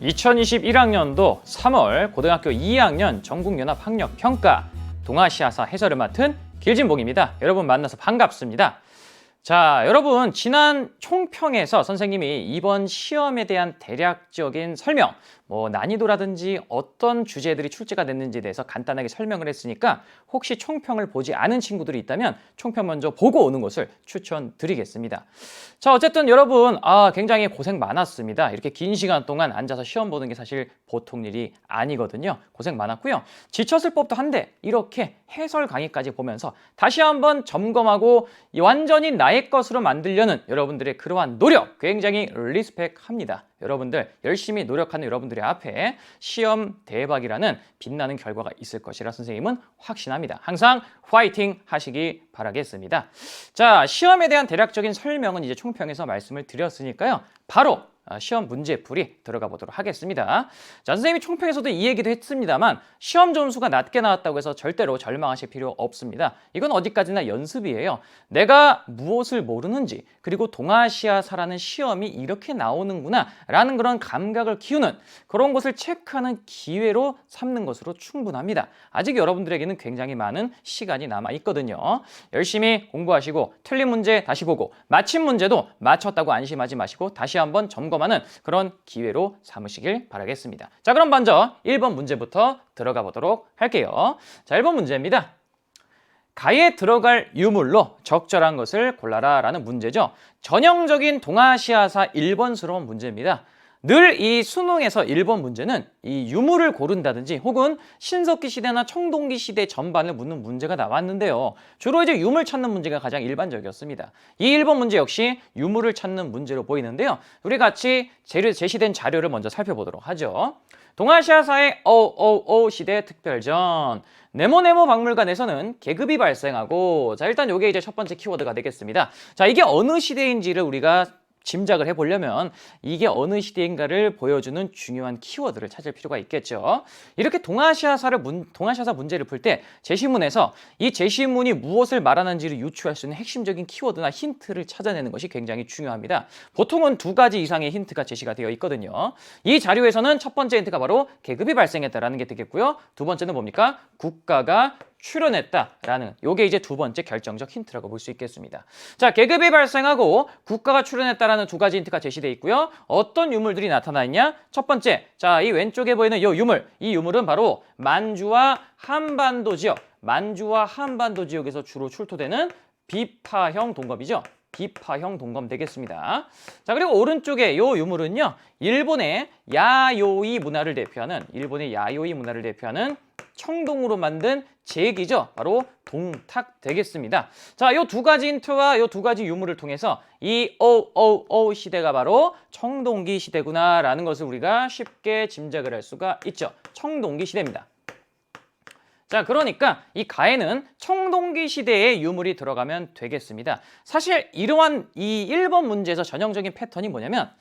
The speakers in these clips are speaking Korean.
2021학년도 3월 고등학교 2학년 전국연합학력평가 동아시아사 해설을 맡은 길진봉입니다. 여러분 만나서 반갑습니다. 자, 여러분 지난 총평에서 선생님이 이번 시험에 대한 대략적인 설명, 난이도라든지 어떤 주제들이 출제가 됐는지에 대해서 간단하게 설명을 했으니까 혹시 총평을 보지 않은 친구들이 있다면 총평 먼저 보고 오는 것을 추천드리겠습니다. 자, 어쨌든 여러분 굉장히 고생 많았습니다. 이렇게 긴 시간 동안 앉아서 시험 보는 게 사실 보통 일이 아니거든요. 고생 많았고요. 지쳤을 법도 한데 이렇게 해설 강의까지 보면서 다시 한번 점검하고 완전히 나의 것으로 만들려는 여러분들의 그러한 노력 굉장히 리스펙합니다. 여러분들 열심히 노력하는 여러분들의 앞에 시험 대박이라는 빛나는 결과가 있을 것이라 선생님은 확신합니다. 항상 화이팅 하시기 바라겠습니다. 자, 시험에 대한 대략적인 설명은 이제 총평에서 말씀을 드렸으니까요. 바로 시험 문제풀이 들어가 보도록 하겠습니다. 자, 선생님이 총평에서도 이 얘기도 했습니다만 시험 점수가 낮게 나왔다고 해서 절대로 절망하실 필요 없습니다. 이건 어디까지나 연습이에요. 내가 무엇을 모르는지 그리고 동아시아사라는 시험이 이렇게 나오는구나 라는 그런 감각을 키우는 그런 것을 체크하는 기회로 삼는 것으로 충분합니다. 아직 여러분들에게는 굉장히 많은 시간이 남아 있거든요. 열심히 공부하시고 틀린 문제 다시 보고 맞힌 문제도 맞췄다고 안심하지 마시고 다시 한번 점검하는 그런 기회로 삼으시길 바라겠습니다. 자, 그럼 먼저 1번 문제부터 들어가 보도록 할게요. 자, 1번 문제입니다. 가에 들어갈 유물로 적절한 것을 골라라 라는 문제죠. 전형적인 동아시아사 1번스러운 문제입니다. 늘 이 수능에서 1번 문제는 이 유물을 고른다든지 혹은 신석기 시대나 청동기 시대 전반을 묻는 문제가 나왔는데요. 주로 이제 유물 찾는 문제가 가장 일반적이었습니다. 이 1번 문제 역시 유물을 찾는 문제로 보이는데요. 우리 같이 제시된 자료를 먼저 살펴보도록 하죠. 동아시아사의 시대 특별전. 네모네모 박물관에서는 계급이 발생하고, 자, 일단 이게 이제 첫 번째 키워드가 되겠습니다. 자, 이게 어느 시대인지를 우리가 짐작을 해보려면 이게 어느 시대인가를 보여주는 중요한 키워드를 찾을 필요가 있겠죠. 이렇게 동아시아사 문제를 풀 때 제시문에서 이 제시문이 무엇을 말하는지를 유추할 수 있는 핵심적인 키워드나 힌트를 찾아내는 것이 굉장히 중요합니다. 보통은 2가지 이상의 힌트가 제시가 되어 있거든요. 이 자료에서는 첫 번째 힌트가 바로 계급이 발생했다라는 게 되겠고요. 두 번째는 뭡니까? 국가가 출현했다라는 요게 이제 두 번째 결정적 힌트라고 볼 수 있겠습니다. 자, 계급이 발생하고 국가가 출현했다라는 2가지 힌트가 제시되어 있고요. 어떤 유물들이 나타나 있냐? 첫 번째, 자, 이 왼쪽에 보이는 이 유물은 바로 만주와 한반도 지역에서 주로 출토되는 비파형 동검이죠. 비파형 동검 되겠습니다. 자, 그리고 오른쪽에 요 유물은요, 일본의 야요이 문화를 대표하는 청동으로 만든 제기죠. 바로 동탁 되겠습니다. 자, 요 2가지 힌트와 요 2가지 유물을 통해서 이 시대가 바로 청동기 시대구나라는 것을 우리가 쉽게 짐작을 할 수가 있죠. 청동기 시대입니다. 자, 그러니까 이 가에는 청동기 시대의 유물이 들어가면 되겠습니다. 사실 이러한 이 1번 문제에서 전형적인 패턴이 뭐냐면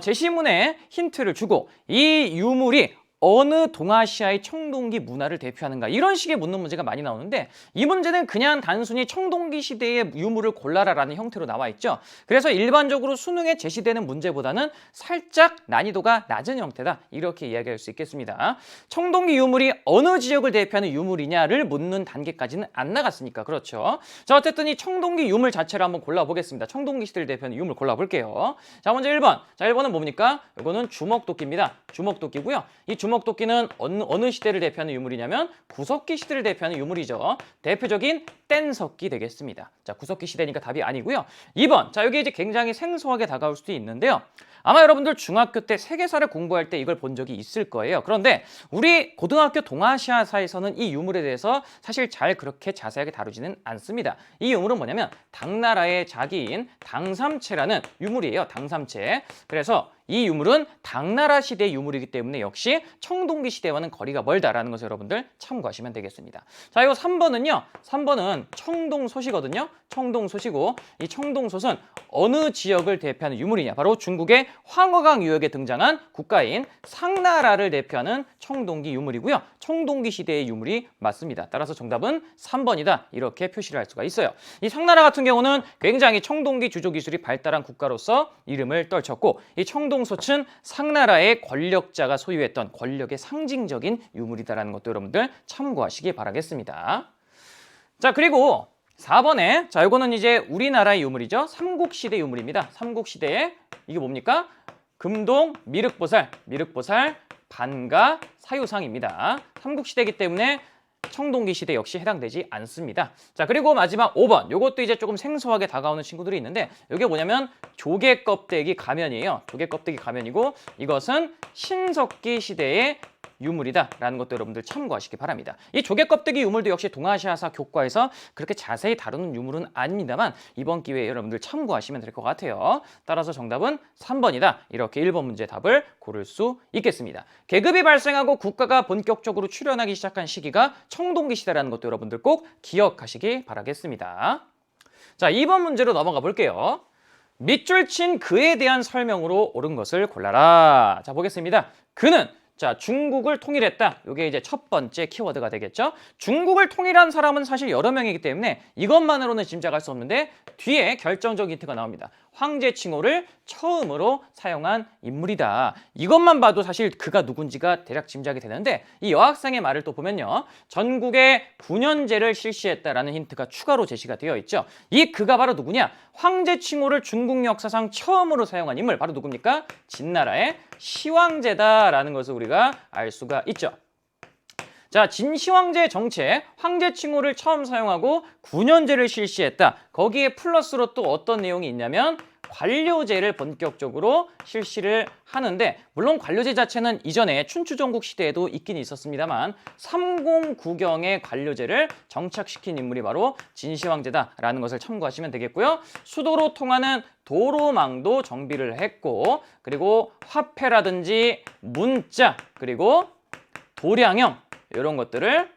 제시문에 힌트를 주고 이 유물이 어느 동아시아의 청동기 문화를 대표하는가 이런 식의 묻는 문제가 많이 나오는데 이 문제는 그냥 단순히 청동기 시대의 유물을 골라라라는 형태로 나와 있죠. 그래서 일반적으로 수능에 제시되는 문제보다는 살짝 난이도가 낮은 형태다 이렇게 이야기할 수 있겠습니다. 청동기 유물이 어느 지역을 대표하는 유물이냐를 묻는 단계까지는 안 나갔으니까 그렇죠. 자, 어쨌든 이 청동기 유물 자체를 한번 골라보겠습니다. 청동기 시대를 대표하는 유물 골라볼게요. 자, 먼저 1번. 자, 1번은 뭡니까? 이거는 주먹도끼입니다. 주먹도끼고요. 이 주먹도끼는 어느 시대를 대표하는 유물이냐면 구석기 시대를 대표하는 유물이죠. 대표적인 뗀석기 되겠습니다. 자, 구석기 시대니까 답이 아니고요. 2번. 자, 여기 이제 굉장히 생소하게 다가올 수도 있는데요. 아마 여러분들 중학교 때 세계사를 공부할 때 이걸 본 적이 있을 거예요. 그런데 우리 고등학교 동아시아사에서는 이 유물에 대해서 사실 잘 그렇게 자세하게 다루지는 않습니다. 이 유물은 뭐냐면 당나라의 자기인 당삼채라는 유물이에요. 당삼채. 그래서 이 유물은 당나라 시대의 유물이기 때문에 역시 청동기 시대와는 거리가 멀다라는 것을 여러분들 참고하시면 되겠습니다. 자, 이거 3번은요. 3번은 청동솥이거든요. 청동솥이고 이 청동솥은 어느 지역을 대표하는 유물이냐? 바로 중국의 황허강 유역에 등장한 국가인 상나라를 대표하는 청동기 유물이고요. 청동기 시대의 유물이 맞습니다. 따라서 정답은 3번이다. 이렇게 표시를 할 수가 있어요. 이 상나라 같은 경우는 굉장히 청동기 주조 기술이 발달한 국가로서 이름을 떨쳤고 이 청동 청동소춘 상나라의 권력자가 소유했던 권력의 상징적인 유물이다라는 것도 여러분들 참고하시기 바라겠습니다. 자, 그리고 4번에 자, 이거는 이제 우리나라의 유물이죠. 삼국시대 유물입니다. 삼국시대에 이게 뭡니까? 금동, 미륵보살, 반가, 사유상입니다. 삼국시대이기 때문에 청동기 시대 역시 해당되지 않습니다. 자, 그리고 마지막 5번. 요것도 이제 조금 생소하게 다가오는 친구들이 있는데 이게 뭐냐면 조개 껍데기 가면이에요. 조개 껍데기 가면이고 이것은 신석기 시대의 유물이다라는 것도 여러분들 참고하시기 바랍니다. 이 조개 껍데기 유물도 역시 동아시아사 교과에서 그렇게 자세히 다루는 유물은 아닙니다만 이번 기회에 여러분들 참고하시면 될 것 같아요. 따라서 정답은 3번이다. 이렇게 1번 문제 답을 고를 수 있겠습니다. 계급이 발생하고 국가가 본격적으로 출현하기 시작한 시기가 청동기 시대라는 것도 여러분들 꼭 기억하시기 바라겠습니다. 자, 2번 문제로 넘어가 볼게요. 밑줄 친 그에 대한 설명으로 옳은 것을 골라라. 자, 보겠습니다. 그는 자, 중국을 통일했다. 이게 이제 첫 번째 키워드가 되겠죠. 중국을 통일한 사람은 사실 여러 명이기 때문에 이것만으로는 짐작할 수 없는데 뒤에 결정적인 힌트가 나옵니다. 황제 칭호를 처음으로 사용한 인물이다. 이것만 봐도 사실 그가 누군지가 대략 짐작이 되는데 이 여학생의 말을 또 보면요. 전국에 9년제를 실시했다라는 힌트가 추가로 제시가 되어 있죠. 이 그가 바로 누구냐? 황제 칭호를 중국 역사상 처음으로 사용한 인물 바로 누굽니까? 진나라의 시황제다라는 것을 우리가 알 수가 있죠. 자, 진시황제 정책, 황제 칭호를 처음 사용하고 9년제를 실시했다. 거기에 플러스로 또 어떤 내용이 있냐면 관료제를 본격적으로 실시를 하는데 물론 관료제 자체는 이전에 춘추전국 시대에도 있긴 있었습니다만 309경의 관료제를 정착시킨 인물이 바로 진시황제다라는 것을 참고하시면 되겠고요. 수도로 통하는 도로망도 정비를 했고 그리고 화폐라든지 문자 그리고 도량형 이런 것들을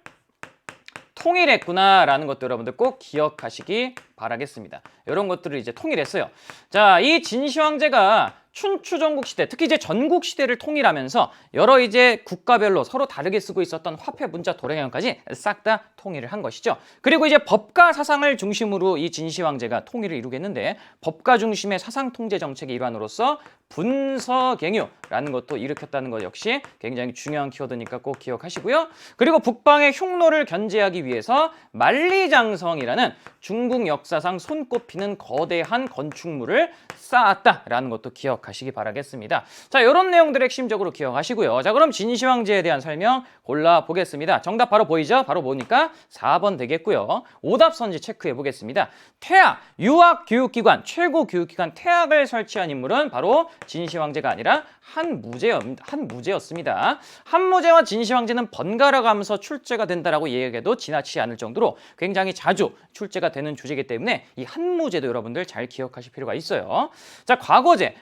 통일했구나라는 것도 여러분들 꼭 기억하시기 바라겠습니다. 이런 것들을 이제 통일했어요. 자, 이 진시황제가 춘추전국 시대, 특히 이제 전국 시대를 통일하면서 여러 이제 국가별로 서로 다르게 쓰고 있었던 화폐, 문자, 도량형까지 싹 다 통일을 한 것이죠. 그리고 이제 법가 사상을 중심으로 이 진시황제가 통일을 이루겠는데 법가 중심의 사상 통제 정책의 일환으로서 분서갱유라는 것도 일으켰다는 것 역시 굉장히 중요한 키워드니까 꼭 기억하시고요. 그리고 북방의 흉노를 견제하기 위해서 만리장성이라는 중국 역사상 손꼽히는 거대한 건축물을 쌓았다라는 것도 기억하시기 바라겠습니다. 자, 이런 내용들 핵심적으로 기억하시고요. 자, 그럼 진시황제에 대한 설명 골라보겠습니다. 정답 바로 보이죠? 바로 보니까 4번 되겠고요. 오답선지 체크해 보겠습니다. 퇴학, 유학교육기관, 최고 교육기관 퇴학을 설치한 인물은 바로 진시황제가 아니라 한무제였습니다. 한무제와 진시황제는 번갈아 가면서 출제가 된다라고 얘기해도 지나치지 않을 정도로 굉장히 자주 출제가 되는 주제이기 때문에 이 한무제도 여러분들 잘 기억하실 필요가 있어요. 자,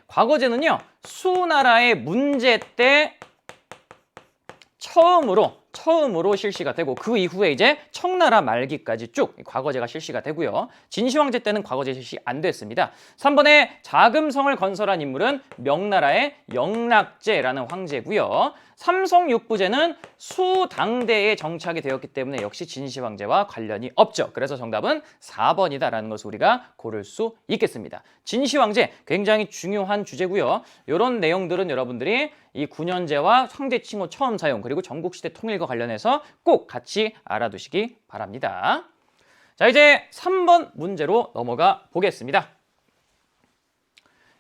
과거제는요. 수나라의 문제 때 처음으로 실시가 되고 그 이후에 이제 청나라 말기까지 쭉 과거제가 실시가 되고요. 진시황제 때는 과거제 실시 안 됐습니다. 3번에 자금성을 건설한 인물은 명나라의 영락제라는 황제고요. 삼성육부제는 수당대에 정착이 되었기 때문에 역시 진시황제와 관련이 없죠. 그래서 정답은 4번이다라는 것을 우리가 고를 수 있겠습니다. 진시황제 굉장히 중요한 주제고요. 이런 내용들은 여러분들이 이 9년제와 황제 칭호 처음 사용 그리고 전국시대 통일과 관련해서 꼭 같이 알아두시기 바랍니다. 자, 이제 3번 문제로 넘어가 보겠습니다.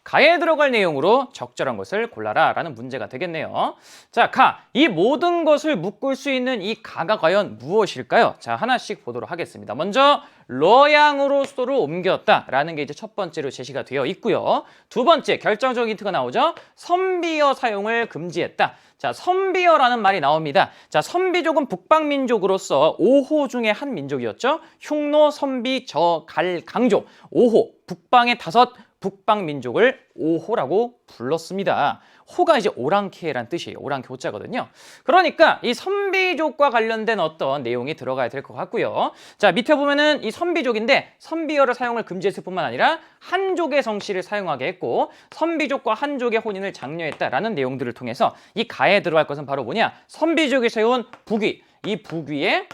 가에 들어갈 내용으로 적절한 것을 골라라 라는 문제가 되겠네요. 자, 이 모든 것을 묶을 수 있는 이 가가 과연 무엇일까요? 자, 하나씩 보도록 하겠습니다. 먼저 러양으로 수도를 옮겼다라는 게 이제 첫 번째로 제시가 되어 있고요. 두 번째 결정적인 힌트가 나오죠. 선비어 사용을 금지했다. 자, 선비어라는 말이 나옵니다. 자, 선비족은 북방민족으로서 5호 중에 한 민족이었죠. 흉노, 선비, 저, 갈, 강족 5호 북방의 5 북방 민족을 5호라고 불렀습니다. 호가 이제 오랑캐란 뜻이에요. 오랑캐 호자거든요. 그러니까 이 선비족과 관련된 어떤 내용이 들어가야 될 것 같고요. 자, 밑에 보면은 이 선비족인데 선비어를 사용을 금지했을 뿐만 아니라 한족의 성씨를 사용하게 했고 선비족과 한족의 혼인을 장려했다라는 내용들을 통해서 이 가에 들어갈 것은 바로 뭐냐? 선비족이 세운 북위. 이 북위에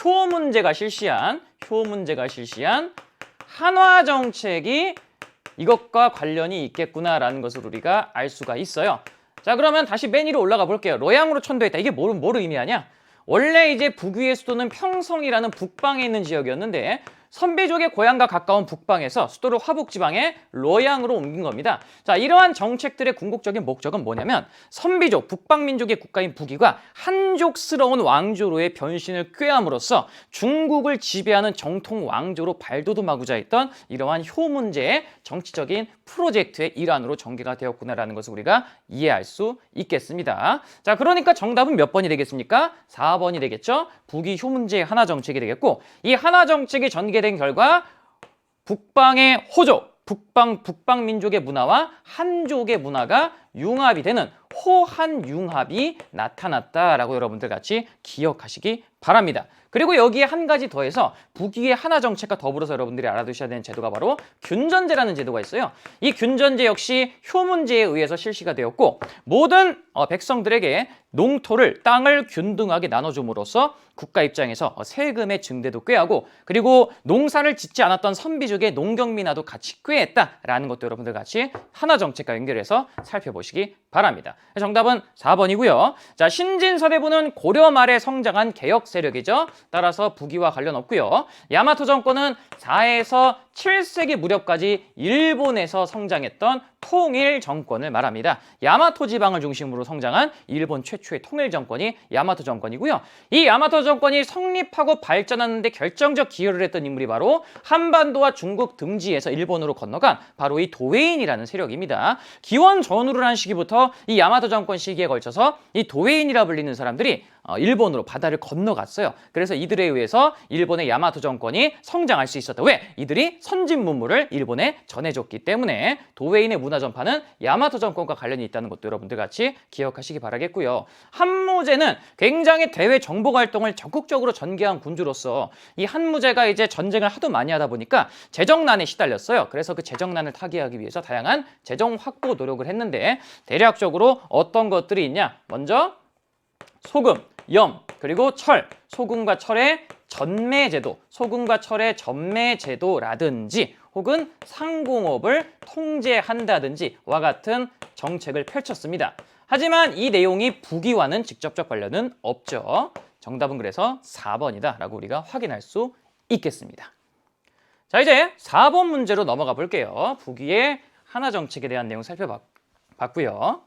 효문제가 실시한 한화 정책이 이것과 관련이 있겠구나라는 것을 우리가 알 수가 있어요. 자, 그러면 다시 맨 위로 올라가 볼게요. 로양으로 천도했다. 이게 뭐를 의미하냐? 원래 이제 북위의 수도는 평성이라는 북방에 있는 지역이었는데 선비족의 고향과 가까운 북방에서 수도를 화북지방에 로양으로 옮긴 겁니다. 자, 이러한 정책들의 궁극적인 목적은 뭐냐면 선비족, 북방민족의 국가인 북위가 한족스러운 왕조로의 변신을 꾀함으로써 중국을 지배하는 정통 왕조로 발돋움하고자 했던 이러한 효 문제의 정치적인 프로젝트의 일환으로 전개가 되었구나라는 것을 우리가 이해할 수 있겠습니다. 자, 그러니까 정답은 몇 번이 되겠습니까? 4번이 되겠죠. 북위 효 문제의 하나 정책이 되겠고, 이 하나 정책이 전개된 결과 북방의 호족, 북방 민족의 문화와 한족의 문화가 융합이 되는 호한융합이 나타났다라고 여러분들 같이 기억하시기 바랍니다. 그리고 여기에 한 가지 더해서 북위의 하나 정책과 더불어서 여러분들이 알아두셔야 되는 제도가 바로 균전제라는 제도가 있어요. 이 균전제 역시 효 문제에 의해서 실시가 되었고, 모든 백성들에게 농토를, 땅을 균등하게 나눠줌으로써 국가 입장에서 세금의 증대도 꾀하고, 그리고 농사를 짓지 않았던 선비족의 농경민화도 같이 꾀했다라는 것도 여러분들 같이 하나 정책과 연결해서 살펴보시기 바랍니다. 정답은 4번이고요. 자, 신진서대부는 고려 말에 성장한 개혁 세력이죠. 따라서 북위와 관련 없고요. 야마토 정권은 4에서 7세기 무렵까지 일본에서 성장했던 통일 정권을 말합니다. 야마토 지방을 중심으로 성장한 일본 최초의 통일 정권이 야마토 정권이고요. 이 야마토 정권이 성립하고 발전하는데 결정적 기여를 했던 인물이 바로 한반도와 중국 등지에서 일본으로 건너간 바로 이 도웨인이라는 세력입니다. 기원 전후를 한 시기부터 이 야마토 정권 시기에 걸쳐서 이 도웨인이라 불리는 사람들이 일본으로 바다를 건너갔어요. 그래서 이들에 의해서 일본의 야마토 정권이 성장할 수 있었다. 왜? 이들이 선진 문물을 일본에 전해줬기 때문에 도웨인의 문화 전파는 야마토 정권과 관련이 있다는 것도 여러분들 같이 기억하시기 바라겠고요. 한무제는 굉장히 대외 정복 활동을 적극적으로 전개한 군주로서 이 한무제가 이제 전쟁을 하도 많이 하다 보니까 재정난에 시달렸어요. 그래서 그 재정난을 타개하기 위해서 다양한 재정 확보 노력을 했는데 대략적으로 어떤 것들이 있냐? 먼저 소금, 염, 그리고 철, 소금과 철의 전매제도, 소금과 철의 전매제도라든지 혹은 상공업을 통제한다든지와 같은 정책을 펼쳤습니다. 하지만 이 내용이 북위와는 직접적 관련은 없죠. 정답은 그래서 4번이다 라고 우리가 확인할 수 있겠습니다. 자, 이제 4번 문제로 넘어가 볼게요. 북위의 하나 정책에 대한 내용 살펴봤고요.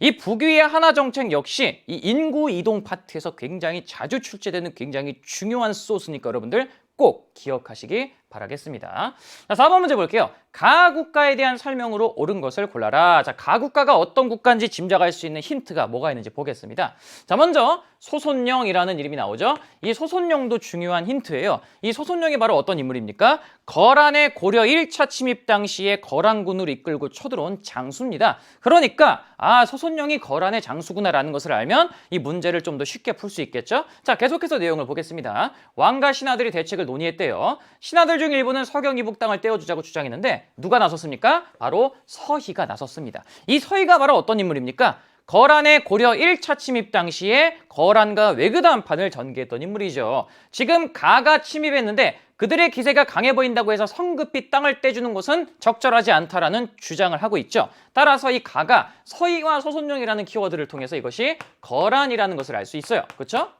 이 북위의 하나 정책 역시 이 인구 이동 파트에서 굉장히 자주 출제되는 굉장히 중요한 소스니까 여러분들 꼭 기억하시기 바라겠습니다. 자, 4번 문제 볼게요. 가국가에 대한 설명으로 옳은 것을 골라라. 자, 가국가가 어떤 국가인지 짐작할 수 있는 힌트가 뭐가 있는지 보겠습니다. 자, 먼저 소손영이라는 이름이 나오죠. 이 소손영도 중요한 힌트예요. 이 소손영이 바로 어떤 인물입니까? 거란의 고려 1차 침입 당시에 거란군을 이끌고 쳐들어온 장수입니다. 그러니까 소손영이 거란의 장수구나라는 것을 알면 이 문제를 좀 더 쉽게 풀 수 있겠죠. 자, 계속해서 내용을 보겠습니다. 왕과 신하들이 대책을 논의했대요. 신하들 중 일부는 서경 이북 땅을 떼어주자고 주장했는데 누가 나섰습니까? 바로 서희가 나섰습니다. 이 서희가 바로 어떤 인물입니까? 거란의 고려 1차 침입 당시에 거란과 외교도 한판을 전개했던 인물이죠. 지금 가가 침입했는데 그들의 기세가 강해 보인다고 해서 성급히 땅을 떼주는 것은 적절하지 않다라는 주장을 하고 있죠. 따라서 이 가가 서희와 소손영이라는 키워드를 통해서 이것이 거란이라는 것을 알 수 있어요. 그렇죠?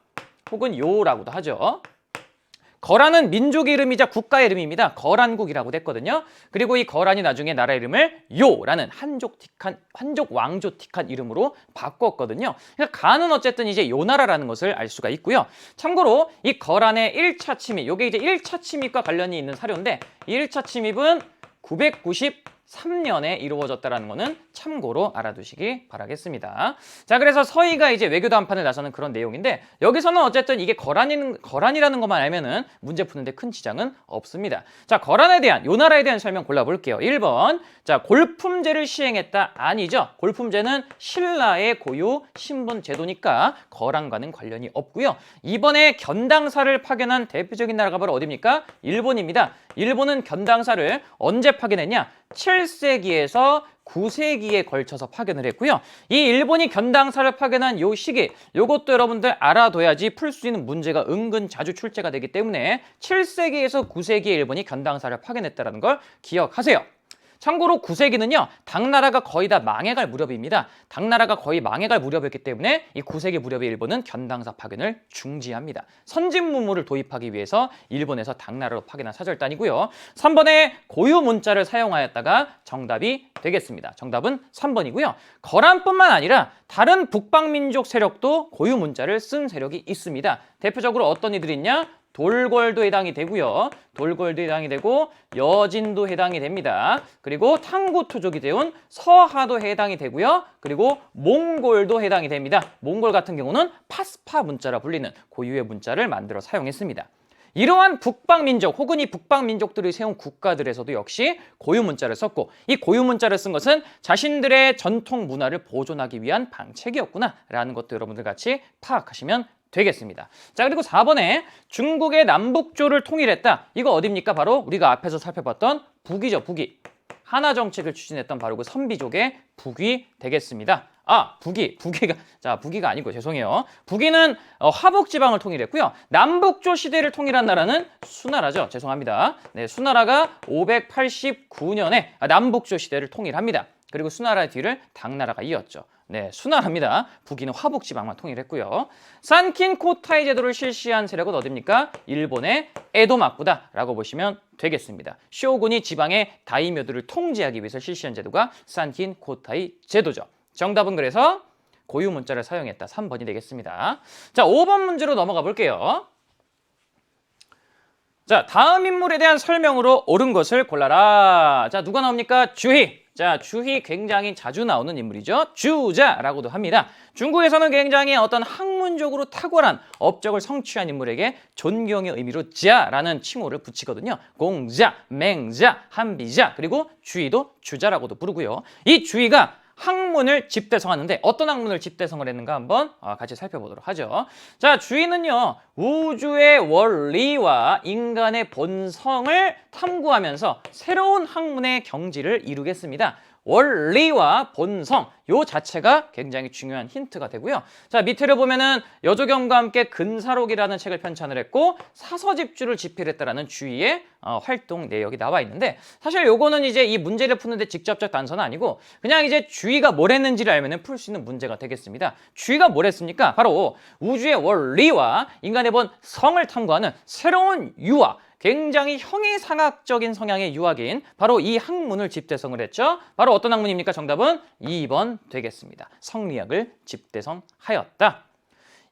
혹은 요라고도 하죠. 거란은 민족의 이름이자 국가의 이름입니다. 거란국이라고 됐거든요. 그리고 이 거란이 나중에 나라 이름을 요라는 한족 왕조틱한 이름으로 바꿨거든요. 그러니까 가는 어쨌든 이제 요나라라는 것을 알 수가 있고요. 참고로 이 거란의 1차 침입, 이게 이제 1차 침입과 관련이 있는 사료인데 이 1차 침입은 993년에 이루어졌다는 것은 참고로 알아두시기 바라겠습니다. 자, 그래서 서희가 이제 외교도 한판을 나서는 그런 내용인데 여기서는 어쨌든 이게 거란이라는 것만 알면은 문제 푸는데 큰 지장은 없습니다. 자, 거란에 대한 요나라에 대한 설명 골라볼게요. 1번. 자, 골품제를 시행했다. 아니죠. 골품제는 신라의 고유 신분 제도니까 거란과는 관련이 없고요. 2번에 견당사를 파견한 대표적인 나라가 바로 어디입니까? 일본입니다. 일본은 견당사를 언제 파견했냐? 7세기에서 9세기에 걸쳐서 파견을 했고요. 이 일본이 견당사를 파견한 요 시기, 요것도 여러분들 알아둬야지 풀 수 있는 문제가 은근 자주 출제가 되기 때문에 7세기에서 9세기에 일본이 견당사를 파견했다는 걸 기억하세요. 참고로 9세기는요. 당나라가 거의 다 망해갈 무렵입니다. 당나라가 거의 망해갈 무렵이었기 때문에 이 9세기 무렵의 일본은 견당사 파견을 중지합니다. 선진문물을 도입하기 위해서 일본에서 당나라로 파견한 사절단이고요. 3번에 고유 문자를 사용하였다가 정답이 되겠습니다. 정답은 3번이고요. 거란뿐만 아니라 다른 북방민족 세력도 고유 문자를 쓴 세력이 있습니다. 대표적으로 어떤 이들이 있냐? 돌궐도 해당이 되고요. 돌궐도 해당이 되고 여진도 해당이 됩니다. 그리고 탕구투족이 되온 서하도 해당이 되고요. 그리고 몽골도 해당이 됩니다. 몽골 같은 경우는 파스파 문자라 불리는 고유의 문자를 만들어 사용했습니다. 이러한 북방민족 혹은 이 북방민족들이 세운 국가들에서도 역시 고유 문자를 썼고 이 고유 문자를 쓴 것은 자신들의 전통 문화를 보존하기 위한 방책이었구나라는 것도 여러분들 같이 파악하시면 되겠습니다. 자, 그리고 4번에 중국의 남북조를 통일했다. 이거 어디입니까? 바로 우리가 앞에서 살펴봤던 북이죠, 북이. 하나 정책을 추진했던 바로 그 선비족의 북이 되겠습니다. 북이가 아니고 죄송해요. 북이는 화북 지방을 통일했고요. 남북조 시대를 통일한 나라는 수나라죠. 죄송합니다. 네, 수나라가 589년에 남북조 시대를 통일합니다. 그리고 수나라의 뒤를 당나라가 이었죠. 네, 수나라입니다. 북이는 화북 지방만 통일했고요. 산킨 코타이 제도를 실시한 세력은 어디입니까? 일본의 에도마쿠다라고 보시면 되겠습니다. 쇼군이 지방의 다이묘들을 통제하기 위해서 실시한 제도가 산킨 코타이 제도죠. 정답은 그래서 고유 문자를 사용했다. 3번이 되겠습니다. 자, 5번 문제로 넘어가 볼게요. 자, 다음 인물에 대한 설명으로 옳은 것을 골라라. 자, 누가 나옵니까? 주희. 자, 주희 굉장히 자주 나오는 인물이죠. 주자라고도 합니다. 중국에서는 굉장히 어떤 학문적으로 탁월한 업적을 성취한 인물에게 존경의 의미로 자라는 칭호를 붙이거든요. 공자, 맹자, 한비자, 그리고 주희도 주자라고도 부르고요. 이 주희가 학문을 집대성하는데 어떤 학문을 집대성을 했는가 한번 같이 살펴보도록 하죠. 자, 주희는요. 우주의 원리와 인간의 본성을 탐구하면서 새로운 학문의 경지를 이루겠습니다. 원리와 본성 요 자체가 굉장히 중요한 힌트가 되고요. 자, 밑에를 보면은 여조경과 함께 근사록이라는 책을 편찬을 했고 사서집주를 집필했다라는 주의의 활동 내역이 나와 있는데 사실 요거는 이제 이 문제를 푸는데 직접적 단서는 아니고 그냥 이제 주의가 뭘 했는지를 알면은 풀 수 있는 문제가 되겠습니다. 주의가 뭘 했습니까? 바로 우주의 원리와 인간의 본성을 탐구하는 새로운 유화 굉장히 형이상학적인 성향의 유학인 바로 이 학문을 집대성을 했죠. 바로 어떤 학문입니까? 정답은 2번 되겠습니다. 성리학을 집대성하였다.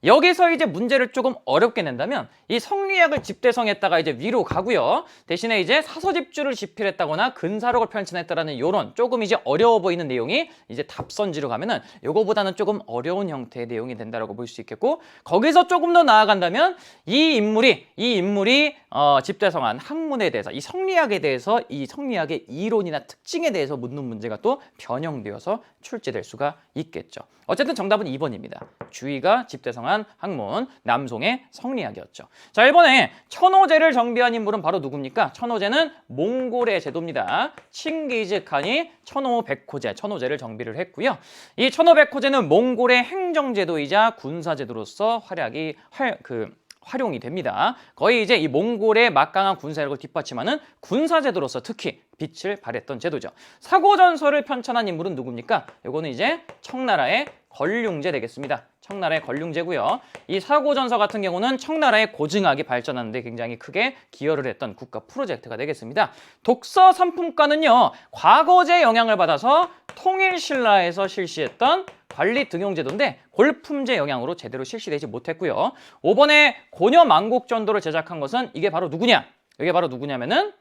여기서 이제 문제를 조금 어렵게 낸다면 이 성리학을 집대성했다가 이제 위로 가고요. 대신에 이제 사서집주를 집필했다거나 근사록을 편찬했다라는 요런 조금 이제 어려워 보이는 내용이 이제 답선지로 가면은 요거보다는 조금 어려운 형태의 내용이 된다라고 볼 수 있겠고 거기서 조금 더 나아간다면 이 인물이 집대성한 학문에 대해서 이 성리학에 대해서 이 성리학의 이론이나 특징에 대해서 묻는 문제가 또 변형되어서 출제될 수가 있겠죠. 어쨌든 정답은 2번입니다. 주희가 집대성한 학문 남송의 성리학이었죠. 자, 1번에 천호제를 정비한 인물은 바로 누굽니까? 천호제는 몽골의 제도입니다. 칭기즈칸이 천호백호제, 천호제를 정비를 했고요. 이 천호백호제는 몽골의 행정제도이자 군사제도로서 활용이 됩니다. 거의 이제 이 몽골의 막강한 군사력을 뒷받침하는 군사제도로서 특히 빛을 발했던 제도죠. 사고전서를 편찬한 인물은 누굽니까? 이거는 이제 청나라의 걸륭제 되겠습니다. 청나라의 걸륭제고요. 이 사고전서 같은 경우는 청나라의 고증학이 발전하는 데 굉장히 크게 기여를 했던 국가 프로젝트가 되겠습니다. 독서 삼품과는요. 과거제 영향을 받아서 통일신라에서 실시했던 관리 등용제도인데 골품제 영향으로 제대로 실시되지 못했고요. 5번에 고려만국전도를 제작한 것은 이게 바로 누구냐? 이게 바로 누구냐면은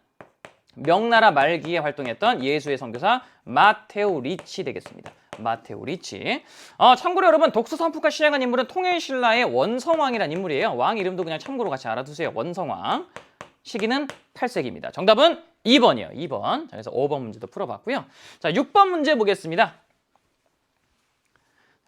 명나라 말기에 활동했던 예수의 선교사 마테오 리치 되겠습니다. 마테오 리치. 참고로 여러분 독서 삼품과 시행한 인물은 통일신라의 원성왕이라는 인물이에요. 왕 이름도 그냥 참고로 같이 알아두세요. 원성왕. 시기는 8세기입니다. 정답은 2번이에요. 2번. 자, 그래서 5번 문제도 풀어봤고요. 자, 6번 문제 보겠습니다.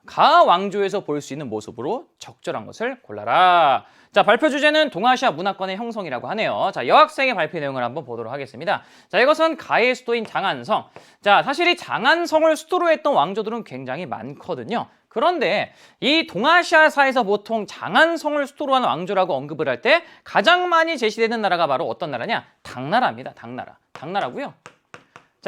가 왕조에서 볼 수 있는 모습으로 적절한 것을 골라라. 자, 발표 주제는 동아시아 문화권의 형성이라고 하네요. 자, 여학생의 발표 내용을 한번 보도록 하겠습니다. 자, 이것은 가의 수도인 장안성. 자, 사실 이 장안성을 수도로 했던 왕조들은 굉장히 많거든요. 그런데 이 동아시아사에서 보통 장안성을 수도로 한 왕조라고 언급을 할 때 가장 많이 제시되는 나라가 바로 어떤 나라냐? 당나라입니다. 당나라. 당나라고요.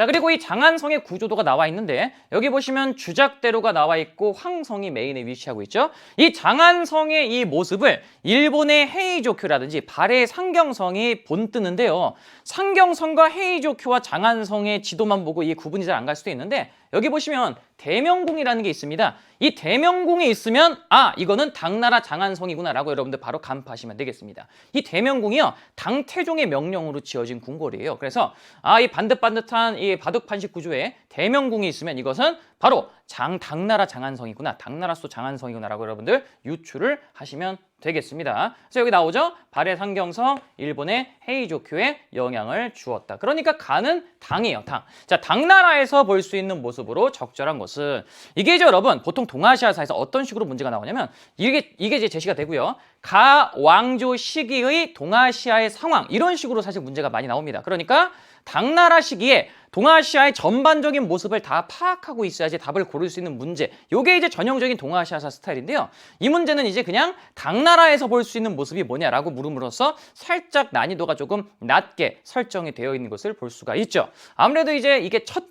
자, 그리고 이 장안성의 구조도가 나와 있는데 여기 보시면 주작대로가 나와 있고 황성이 메인에 위치하고 있죠. 이 장안성의 이 모습을 일본의 헤이조큐라든지 발해 상경성이 본뜨는데요. 상경성과 헤이조큐와 장안성의 지도만 보고 이 구분이 잘 안 갈 수도 있는데 여기 보시면 대명궁이라는 게 있습니다. 이 대명궁이 있으면 이거는 당나라 장안성이구나라고 여러분들 바로 간파하시면 되겠습니다. 이 대명궁이요, 당태종의 명령으로 지어진 궁궐이에요. 그래서 이 반듯반듯한 이 바둑판식 구조에 대명궁이 있으면 이것은 바로 당나라 장안성이구나, 당나라수 장안성이구나라고 여러분들 유추를 하시면 되겠습니다. 그래서 여기 나오죠. 발해 상경성, 일본의 헤이조큐에 영향을 주었다. 그러니까 간은 당이에요, 당. 자, 당나라에서 볼 수 있는 모습으로 적절한 것은 이게 이제 여러분 보통 동아시아사에서 어떤 식으로 문제가 나오냐면 이게 이제 제시가 되고요. 가 왕조 시기의 동아시아의 상황, 이런 식으로 사실 문제가 많이 나옵니다. 그러니까 당나라 시기에 동아시아의 전반적인 모습을 다 파악하고 있어야지 답을 고를 수 있는 문제. 요게 이제 전형적인 동아시아사 스타일인데요. 이 문제는 이제 그냥 당나라에서 볼 수 있는 모습이 뭐냐라고 물음으로써 살짝 난이도가 조금 낮게 설정이 되어 있는 것을 볼 수가 있죠. 아무래도 이제 이게 첫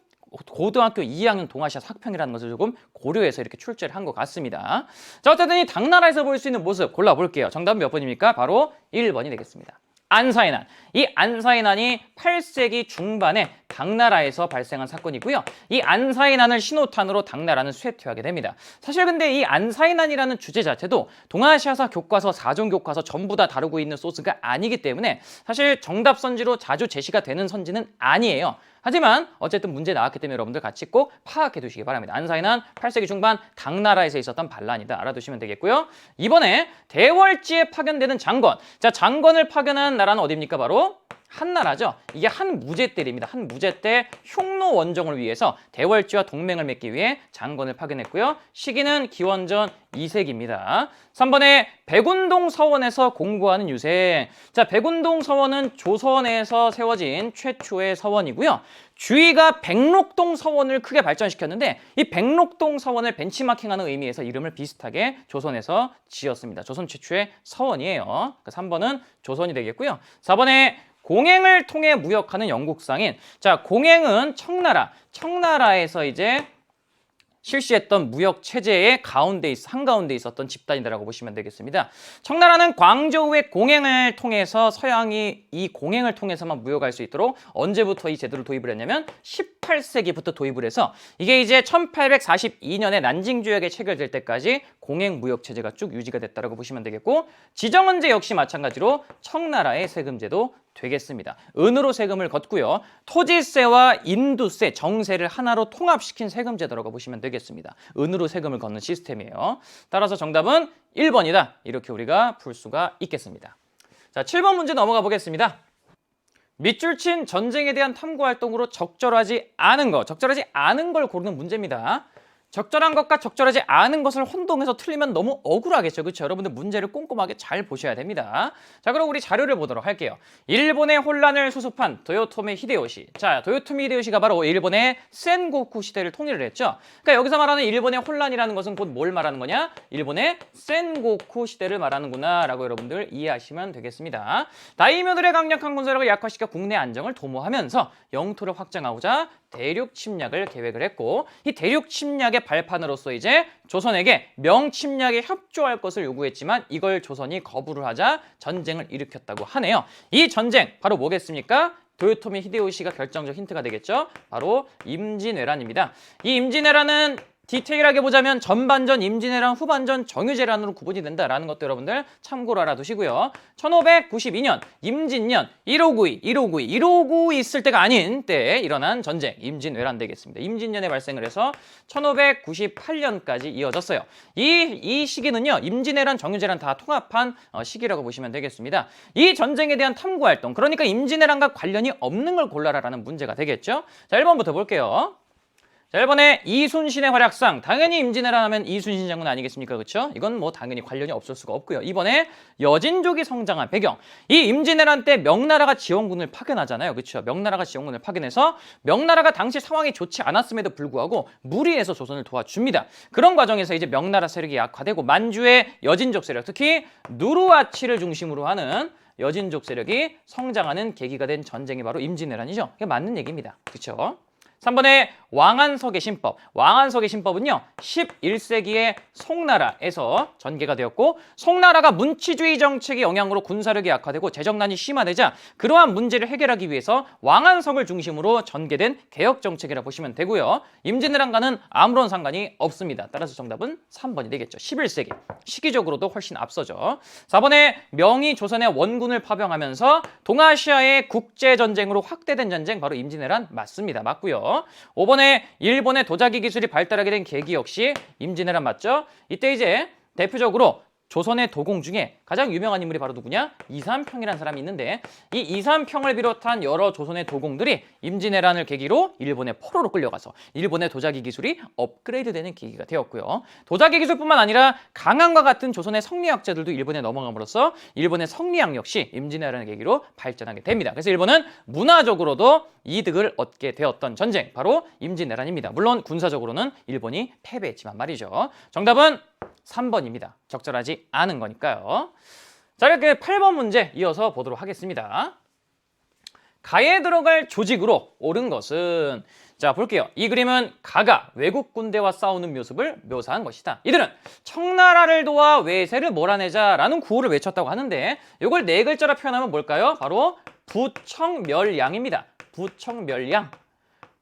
고등학교 2학년 동아시아 학평이라는 것을 조금 고려해서 이렇게 출제를 한 것 같습니다. 자, 어쨌든 이 당나라에서 볼 수 있는 모습 골라볼게요. 정답은 몇 번입니까? 바로 1번이 되겠습니다. 안사의 난. 이 안사의 난이 8세기 중반에 당나라에서 발생한 사건이고요. 이 안사의 난을 신호탄으로 당나라는 쇠퇴하게 됩니다. 사실 근데 이 안사의 난이라는 주제 자체도 동아시아사 교과서, 4종 교과서 전부 다 다루고 있는 소스가 아니기 때문에 사실 정답 선지로 자주 제시가 되는 선지는 아니에요. 하지만 어쨌든 문제 나왔기 때문에 여러분들 같이 꼭 파악해 두시기 바랍니다. 안사의 난 8세기 중반 당나라에서 있었던 반란이다. 알아두시면 되겠고요. 이번에 대월지에 파견되는 장건. 자, 장건을 파견한 나라는 어디입니까? 바로 한나라죠. 이게 한무제 때입니다. 한무제 때 흉노 원정을 위해서 대월지와 동맹을 맺기 위해 장건을 파견했고요. 시기는 기원전 2세기입니다. 3번에 백운동 서원에서 공부하는 유생. 자, 백운동 서원은 조선에서 세워진 최초의 서원이고요. 주위가 백록동 서원을 크게 발전시켰는데 이 백록동 서원을 벤치마킹하는 의미에서 이름을 비슷하게 조선에서 지었습니다. 조선 최초의 서원이에요. 3번은 조선이 되겠고요. 4번에 공행을 통해 무역하는 영국상인. 자, 공행은 청나라에서 이제 실시했던 무역 체제의 한가운데 있었던 집단이라고 보시면 되겠습니다. 청나라는 광저우의 공행을 통해서 서양이 이 공행을 통해서만 무역할 수 있도록 언제부터 이 제도를 도입을 했냐면 18세기부터 도입을 해서 이게 이제 1842년에 난징 조약이 체결될 때까지 공행 무역 체제가 쭉 유지가 됐다고 보시면 되겠고, 지정은제 역시 마찬가지로 청나라의 세금제도 되겠습니다. 은으로 세금을 걷고요. 토지세와 인두세, 정세를 하나로 통합시킨 세금제도라고 보시면 되겠습니다. 은으로 세금을 걷는 시스템이에요. 따라서 정답은 1번이다. 이렇게 우리가 풀 수가 있겠습니다. 자, 7번 문제 넘어가 보겠습니다. 밑줄 친 전쟁에 대한 탐구 활동으로 적절하지 않은 걸 고르는 문제입니다. 적절한 것과 적절하지 않은 것을 혼동해서 틀리면 너무 억울하겠죠. 그렇죠? 여러분들 문제를 꼼꼼하게 잘 보셔야 됩니다. 자, 그럼 우리 자료를 보도록 할게요. 일본의 혼란을 수습한 도요토미 히데요시. 자, 도요토미 히데요시가 바로 일본의 센고쿠 시대를 통일을 했죠. 그러니까 여기서 말하는 일본의 혼란이라는 것은 곧 뭘 말하는 거냐? 일본의 센고쿠 시대를 말하는구나 라고 여러분들 이해하시면 되겠습니다. 다이묘들의 강력한 군사력을 약화시켜 국내 안정을 도모하면서 영토를 확장하고자 대륙 침략을 계획을 했고, 이 대륙 침략의 발판으로서 이제 조선에게 명침략에 협조할 것을 요구했지만 이걸 조선이 거부를 하자 전쟁을 일으켰다고 하네요. 이 전쟁 바로 뭐겠습니까? 도요토미 히데요시가 결정적 힌트가 되겠죠. 바로 임진왜란입니다. 이 임진왜란은 디테일하게 보자면 전반전 임진왜란, 후반전 정유재란으로 구분이 된다라는 것도 여러분들 참고로 알아두시고요. 1592년 임진년 1592 있을 때가 아닌 때에 일어난 전쟁, 임진왜란 되겠습니다. 임진년에 발생을 해서 1598년까지 이어졌어요. 이 시기는요, 임진왜란, 정유재란 다 통합한 시기라고 보시면 되겠습니다. 이 전쟁에 대한 탐구활동, 그러니까 임진왜란과 관련이 없는 걸 골라라라는 문제가 되겠죠. 자, 1번부터 볼게요. 자, 1번에 이순신의 활약상. 당연히 임진왜란 하면 이순신 장군 아니겠습니까? 그렇죠? 이건 뭐 당연히 관련이 없을 수가 없고요. 2번에 여진족이 성장한 배경. 이 임진왜란 때 명나라가 지원군을 파견하잖아요. 그렇죠? 명나라가 지원군을 파견해서 명나라가 당시 상황이 좋지 않았음에도 불구하고 무리해서 조선을 도와줍니다. 그런 과정에서 이제 명나라 세력이 약화되고 만주의 여진족 세력, 특히 누르하치를 중심으로 하는 여진족 세력이 성장하는 계기가 된 전쟁이 바로 임진왜란이죠. 이게 맞는 얘기입니다. 그렇죠? 3번에 왕안석의 신법. 왕안석의 신법은요, 11세기의 송나라에서 전개가 되었고, 송나라가 문치주의 정책의 영향으로 군사력이 약화되고 재정난이 심화되자 그러한 문제를 해결하기 위해서 왕안석을 중심으로 전개된 개혁 정책이라 보시면 되고요. 임진왜란과는 아무런 상관이 없습니다. 따라서 정답은 3번이 되겠죠. 11세기. 시기적으로도 훨씬 앞서죠. 4번에 명이 조선의 원군을 파병하면서 동아시아의 국제전쟁으로 확대된 전쟁, 바로 임진왜란 맞습니다. 맞고요. 5번에 일본의 도자기 기술이 발달하게 된 계기 역시 임진왜란 맞죠? 이때 이제 대표적으로 조선의 도공 중에 가장 유명한 인물이 바로 누구냐? 이삼평이라는 사람이 있는데, 이 이삼평을 비롯한 여러 조선의 도공들이 임진왜란을 계기로 일본의 포로로 끌려가서 일본의 도자기 기술이 업그레이드되는 계기가 되었고요. 도자기 기술뿐만 아니라 강한과 같은 조선의 성리학자들도 일본에 넘어감으로써 일본의 성리학 역시 임진왜란을 계기로 발전하게 됩니다. 그래서 일본은 문화적으로도 이득을 얻게 되었던 전쟁, 바로 임진왜란입니다. 물론 군사적으로는 일본이 패배했지만 말이죠. 정답은 3번입니다. 적절하지 않은 거니까요. 자, 이렇게 8번 문제 이어서 보도록 하겠습니다. 가에 들어갈 조직으로 옳은 것은, 자 볼게요. 이 그림은 가가 외국 군대와 싸우는 모습을 묘사한 것이다. 이들은 청나라를 도와 외세를 몰아내자라는 구호를 외쳤다고 하는데, 이걸 네 글자로 표현하면 뭘까요? 바로 부청멸양입니다. 부청멸양.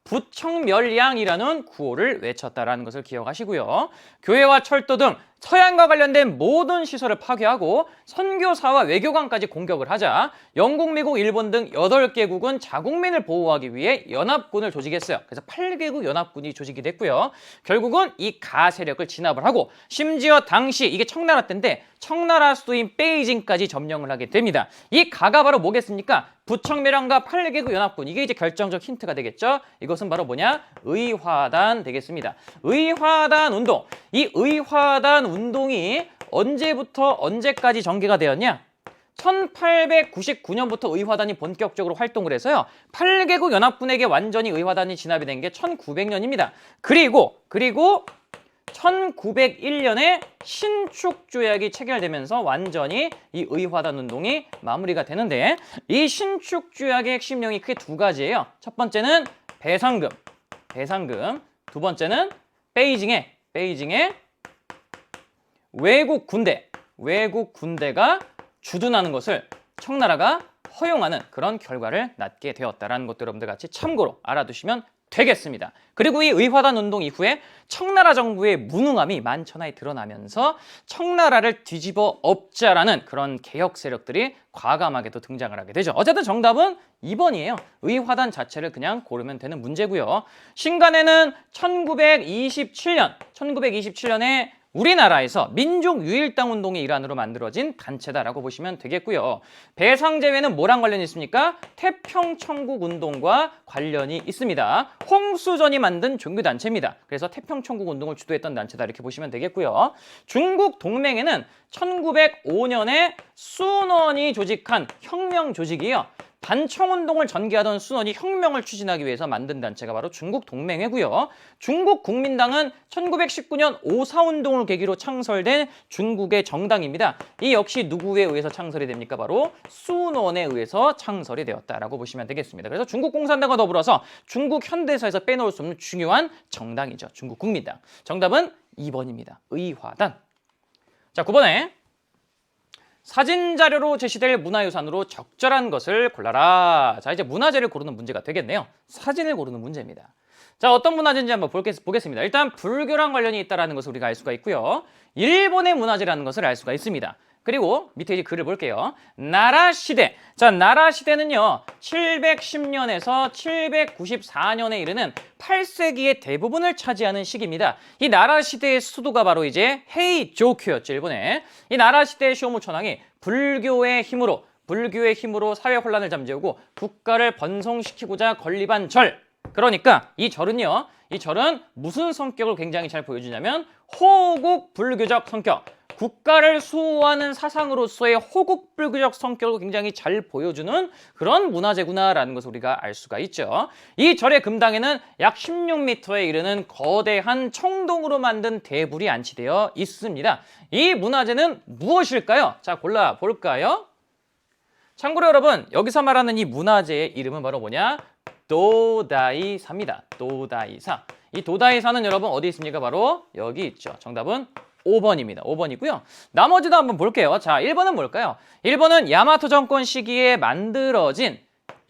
부청멸양이라는 구호를 외쳤다라는 것을 기억하시고요. 교회와 철도 등 서양과 관련된 모든 시설을 파괴하고 선교사와 외교관까지 공격을 하자 영국, 미국, 일본 등 8개국은 자국민을 보호하기 위해 연합군을 조직했어요. 그래서 8개국 연합군이 조직이 됐고요. 결국은 이 가 세력을 진압을 하고, 심지어 당시 이게 청나라 때인데 청나라 수도인 베이징까지 점령을 하게 됩니다. 이 가가 바로 뭐겠습니까? 부청멸양과 8개국 연합군, 이게 이제 결정적 힌트가 되겠죠. 이것은 바로 뭐냐? 의화단 되겠습니다. 의화단 운동. 이 의화단 운동이 언제부터 언제까지 전개가 되었냐? 1899년부터 의화단이 본격적으로 활동을 해서요, 8개국 연합군에게 완전히 의화단이 진압이 된 게 1900년입니다. 그리고 1901년에 신축조약이 체결되면서 완전히 이 의화단 운동이 마무리가 되는데, 이 신축조약의 핵심 내용이 크게 두 가지예요. 첫 번째는 배상금. 두 번째는 베이징의 외국 군대가 주둔하는 것을 청나라가 허용하는 그런 결과를 낳게 되었다라는 것도 여러분들 같이 참고로 알아두시면 되겠습니다. 그리고 이 의화단 운동 이후에 청나라 정부의 무능함이 만천하에 드러나면서 청나라를 뒤집어 엎자라는 그런 개혁 세력들이 과감하게도 등장을 하게 되죠. 어쨌든 정답은 2번이에요. 의화단 자체를 그냥 고르면 되는 문제고요. 신간에는 1927년에 우리나라에서 민족유일당 운동의 일환으로 만들어진 단체다라고 보시면 되겠고요. 배상제회는 뭐랑 관련이 있습니까? 태평천국 운동과 관련이 있습니다. 홍수전이 만든 종교단체입니다. 그래서 태평천국 운동을 주도했던 단체다 이렇게 보시면 되겠고요. 중국 동맹회는 1905년에 순원이 조직한 혁명 조직이에요. 반청운동을 전개하던 순원이 혁명을 추진하기 위해서 만든 단체가 바로 중국 동맹회고요. 중국 국민당은 1919년 5.4운동을 계기로 창설된 중국의 정당입니다. 이 역시 누구에 의해서 창설이 됩니까? 바로 순원에 의해서 창설이 되었다라고 보시면 되겠습니다. 그래서 중국 공산당과 더불어서 중국 현대사에서 빼놓을 수 없는 중요한 정당이죠. 중국 국민당. 정답은 2번입니다. 의화단. 자, 9번에 사진 자료로 제시될 문화유산으로 적절한 것을 골라라. 자, 이제 문화재를 고르는 문제가 되겠네요. 사진을 고르는 문제입니다. 자, 어떤 문화재인지 한번 보겠습니다. 일단 불교랑 관련이 있다는 것을 우리가 알 수가 있고요. 일본의 문화재라는 것을 알 수가 있습니다. 그리고 밑에 이제 글을 볼게요. 나라 시대. 자, 나라 시대는요, 710년에서 794년에 이르는 8세기의 대부분을 차지하는 시기입니다. 이 나라 시대의 수도가 바로 이제 헤이조큐였죠, 일본에. 이 나라 시대의 쇼무 천황이 불교의 힘으로 사회 혼란을 잠재우고 국가를 번성시키고자 건립한 절. 그러니까 이 절은 무슨 성격을 굉장히 잘 보여주냐면 호국 불교적 성격. 국가를 수호하는 사상으로서의 호국 불교적 성격을 굉장히 잘 보여주는 그런 문화재구나라는 것을 우리가 알 수가 있죠. 이 절의 금당에는 약 16m에 이르는 거대한 청동으로 만든 대불이 안치되어 있습니다. 이 문화재는 무엇일까요? 자, 골라볼까요? 참고로 여러분, 여기서 말하는 이 문화재의 이름은 바로 뭐냐? 도다이사입니다. 도다이사. 이 도다이사는 여러분 어디 있습니까? 바로 여기 있죠. 정답은 5번입니다. 5번이고요. 나머지도 한번 볼게요. 자, 1번은 뭘까요? 1번은 야마토 정권 시기에 만들어진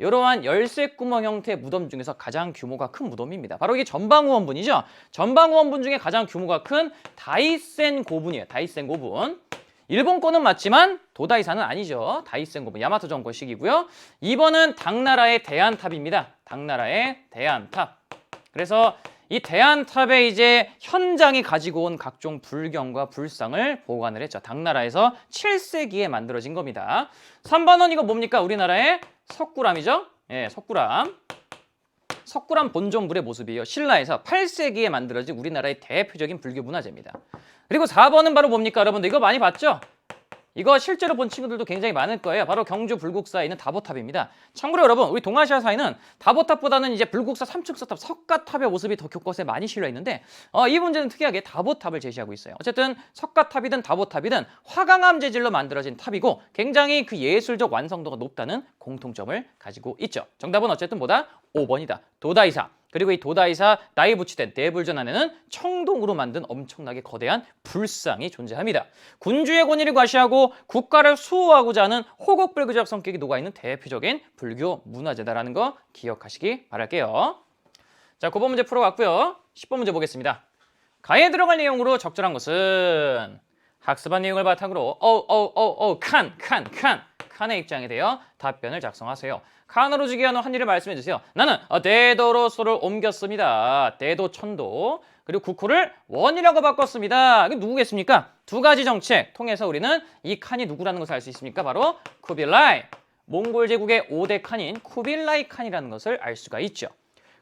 이러한 열쇠구멍 형태의 무덤 중에서 가장 규모가 큰 무덤입니다. 바로 이게 전방후원분이죠. 전방후원분 중에 가장 규모가 큰 다이센 고분이에요. 다이센 고분. 일본 거는 맞지만 도다이사는 아니죠. 다이센 고분, 야마토 정권 시기고요. 2번은 당나라의 대안탑입니다. 당나라의 대안탑. 그래서 이 대안탑에 이제 현장이 가지고 온 각종 불경과 불상을 보관을 했죠. 당나라에서 7세기에 만들어진 겁니다. 3번은 이거 뭡니까? 우리나라의 석굴암이죠. 예, 석굴암. 석굴암 본존불의 모습이에요. 신라에서 8세기에 만들어진 우리나라의 대표적인 불교 문화재입니다. 그리고 4번은 바로 뭡니까? 여러분들 이거 많이 봤죠? 이거 실제로 본 친구들도 굉장히 많을 거예요. 바로 경주 불국사에 있는 다보탑입니다. 참고로 여러분, 우리 동아시아사에는 다보탑보다는 이제 불국사 3층 석탑 석가탑의 모습이 더 교과서에 많이 실려 있는데 이 문제는 특이하게 다보탑을 제시하고 있어요. 어쨌든 석가탑이든 다보탑이든 화강암 재질로 만들어진 탑이고 굉장히 그 예술적 완성도가 높다는 공통점을 가지고 있죠. 정답은 어쨌든 뭐다? 5번이다. 도다이사. 그리고 이 도다이사 나이 부치된 대불전 안에는 청동으로 만든 엄청나게 거대한 불상이 존재합니다. 군주의 권위를 과시하고 국가를 수호하고자 하는 호국불교적 성격이 녹아있는 대표적인 불교 문화재다라는 거 기억하시기 바랄게요. 자, 9번 문제 풀어갔고요. 10번 문제 보겠습니다. 가에 들어갈 내용으로 적절한 것은 학습한 내용을 바탕으로 칸의 입장에 대해 답변을 작성하세요. 칸으로 주기하는 한 일을 말씀해 주세요. 나는 대도로소를 옮겼습니다. 대도 천도. 그리고 국호를 원이라고 바꿨습니다. 이게 누구겠습니까? 두 가지 정책 통해서 우리는 이 칸이 누구라는 것을 알 수 있습니까? 바로 쿠빌라이. 몽골 제국의 5대 칸인 쿠빌라이 칸이라는 것을 알 수가 있죠.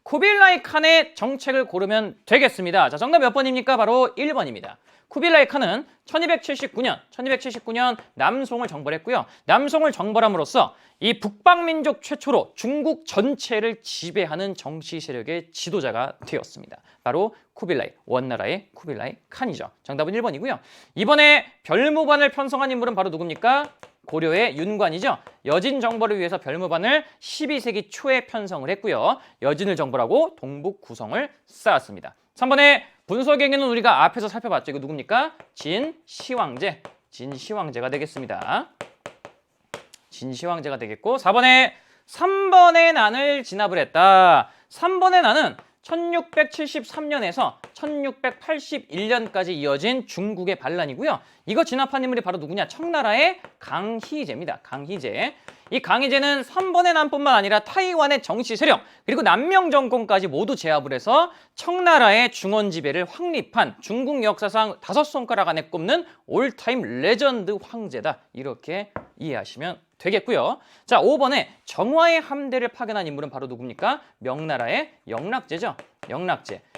쿠빌라이 칸의 정책을 고르면 되겠습니다. 자, 정답 몇 번입니까? 바로 1번입니다. 쿠빌라이 칸은 1279년 남송을 정벌했고요. 남송을 정벌함으로써 이 북방민족 최초로 중국 전체를 지배하는 정치 세력의 지도자가 되었습니다. 바로 쿠빌라이, 원나라의 쿠빌라이 칸이죠. 정답은 1번이고요. 이번에 별무반을 편성한 인물은 바로 누굽니까? 고려의 윤관이죠. 여진 정벌을 위해서 별무반을 12세기 초에 편성을 했고요. 여진을 정벌하고 동북 구성을 쌓았습니다. 3번에 분서경에는 우리가 앞에서 살펴봤죠. 이거 누굽니까? 진시황제가 되겠습니다. 진시황제가 되겠고 4번에 3번의 난을 진압을 했다. 3번의 난은 1673년에서 1681년까지 이어진 중국의 반란이고요. 이거 진압한 인물이 바로 누구냐? 청나라의 강희제입니다. 강희제. 이 강희제는 3번의 난뿐만 아니라 타이완의 정치 세력 그리고 남명 정권까지 모두 제압을 해서 청나라의 중원 지배를 확립한 중국 역사상 5손가락 안에 꼽는 올타임 레전드 황제다. 이렇게 이해하시면 되겠고요. 자, 5번에 정화의 함대를 파견한 인물은 바로 누굽니까? 명나라의 영락제죠.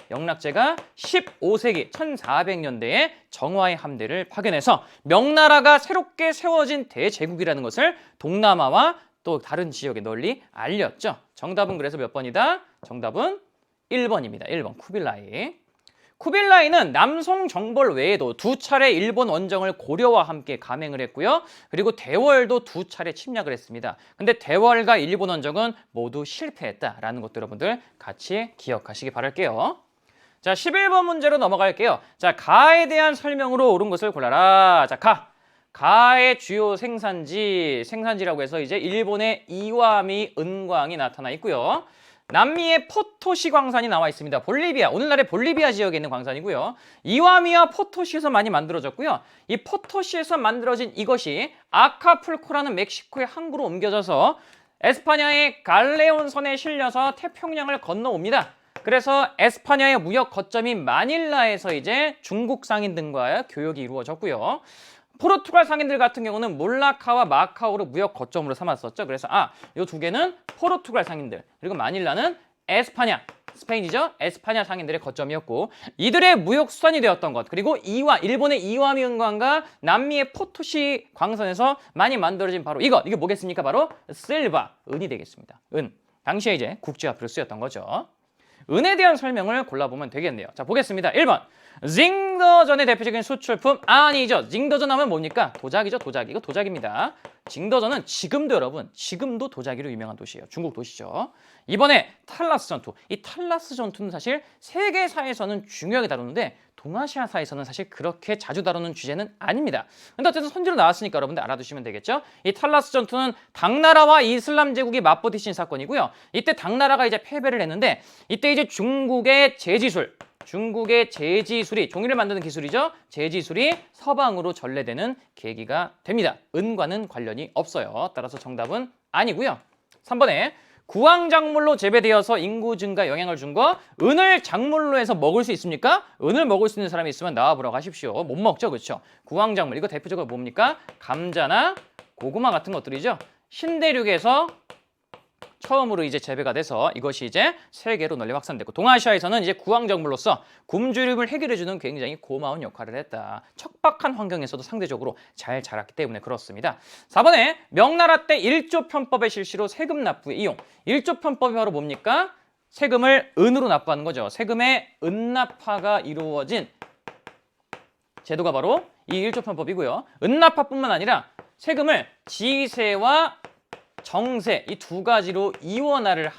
영락제가 15세기 1400년대에 정화의 함대를 파견해서 명나라가 새롭게 세워진 대제국이라는 것을 동남아와 또 다른 지역에 널리 알렸죠. 정답은 그래서 몇 번이다? 정답은 1번입니다. 1번 쿠빌라이. 쿠빌라이는 남송 정벌 외에도 2차례 일본 원정을 고려와 함께 감행을 했고요. 그리고 대월도 2차례 침략을 했습니다. 근데 대월과 일본 원정은 모두 실패했다라는 것도 여러분들 같이 기억하시기 바랄게요. 자, 11번 문제로 넘어갈게요. 자, 가에 대한 설명으로 옳은 것을 골라라. 자, 가의 주요 생산지라고 해서 이제 일본의 이와미 은광이 나타나 있고요. 남미의 포토시 광산이 나와 있습니다. 볼리비아, 오늘날의 볼리비아 지역에 있는 광산이고요. 이와미와 포토시에서 많이 만들어졌고요. 이 포토시에서 만들어진 이것이 아카풀코라는 멕시코의 항구로 옮겨져서 에스파냐의 갈레온선에 실려서 태평양을 건너옵니다. 그래서 에스파냐의 무역 거점인 마닐라에서 이제 중국 상인들과 교역이 이루어졌고요. 포르투갈 상인들 같은 경우는 몰라카와 마카오를 무역 거점으로 삼았었죠. 그래서 이 두 개는 포르투갈 상인들, 그리고 마닐라는 에스파냐, 스페인이죠. 에스파냐 상인들의 거점이었고 이들의 무역 수단이 되었던 것, 그리고 일본의 이와미 은광과 남미의 포토시 광선에서 많이 만들어진 바로 이게 뭐겠습니까? 바로 실바, 은이 되겠습니다. 은. 당시에 이제 국제화폐로 쓰였던 거죠. 은에 대한 설명을 골라보면 되겠네요. 자, 보겠습니다. 1번. 징더전의 대표적인 수출품 아니죠. 징더전 하면 뭡니까? 도자기죠. 도자기. 이거 도자기입니다. 징더전은 지금도 여러분, 지금도 도자기로 유명한 도시예요. 중국 도시죠. 이번에 탈라스 전투. 이 탈라스 전투는 사실 세계사에서는 중요하게 다루는데 동아시아사에서는 사실 그렇게 자주 다루는 주제는 아닙니다. 근데 어쨌든 선지로 나왔으니까 여러분들 알아두시면 되겠죠. 이 탈라스 전투는 당나라와 이슬람 제국이 맞부딪힌 사건이고요. 이때 당나라가 이제 패배를 했는데 이때 이제 중국의 제지술이 종이를 만드는 기술이죠. 제지술이 서방으로 전래되는 계기가 됩니다. 은과는 관련이 없어요. 따라서 정답은 아니고요. 3번에 구황작물로 재배되어서 인구 증가 영향을 준 거 은을 작물로 해서 먹을 수 있습니까? 은을 먹을 수 있는 사람이 있으면 나와보라고 하십시오. 못 먹죠, 그렇죠? 구황작물 이거 대표적으로 뭡니까? 감자나 고구마 같은 것들이죠. 신대륙에서 처음으로 이제 재배가 돼서 이것이 이제 세계로 널리 확산됐고 동아시아에서는 이제 구황작물로서 굶주림을 해결해주는 굉장히 고마운 역할을 했다. 척박한 환경에서도 상대적으로 잘 자랐기 때문에 그렇습니다. 4번에 명나라 때 1조 편법의 실시로 세금 납부의 이용. 1조 편법이 바로 뭡니까? 세금을 은으로 납부하는 거죠. 세금의 은납화가 이루어진 제도가 바로 이 1조 편법이고요. 은납화뿐만 아니라 세금을 지세와 정세 이 두 가지로 이원화를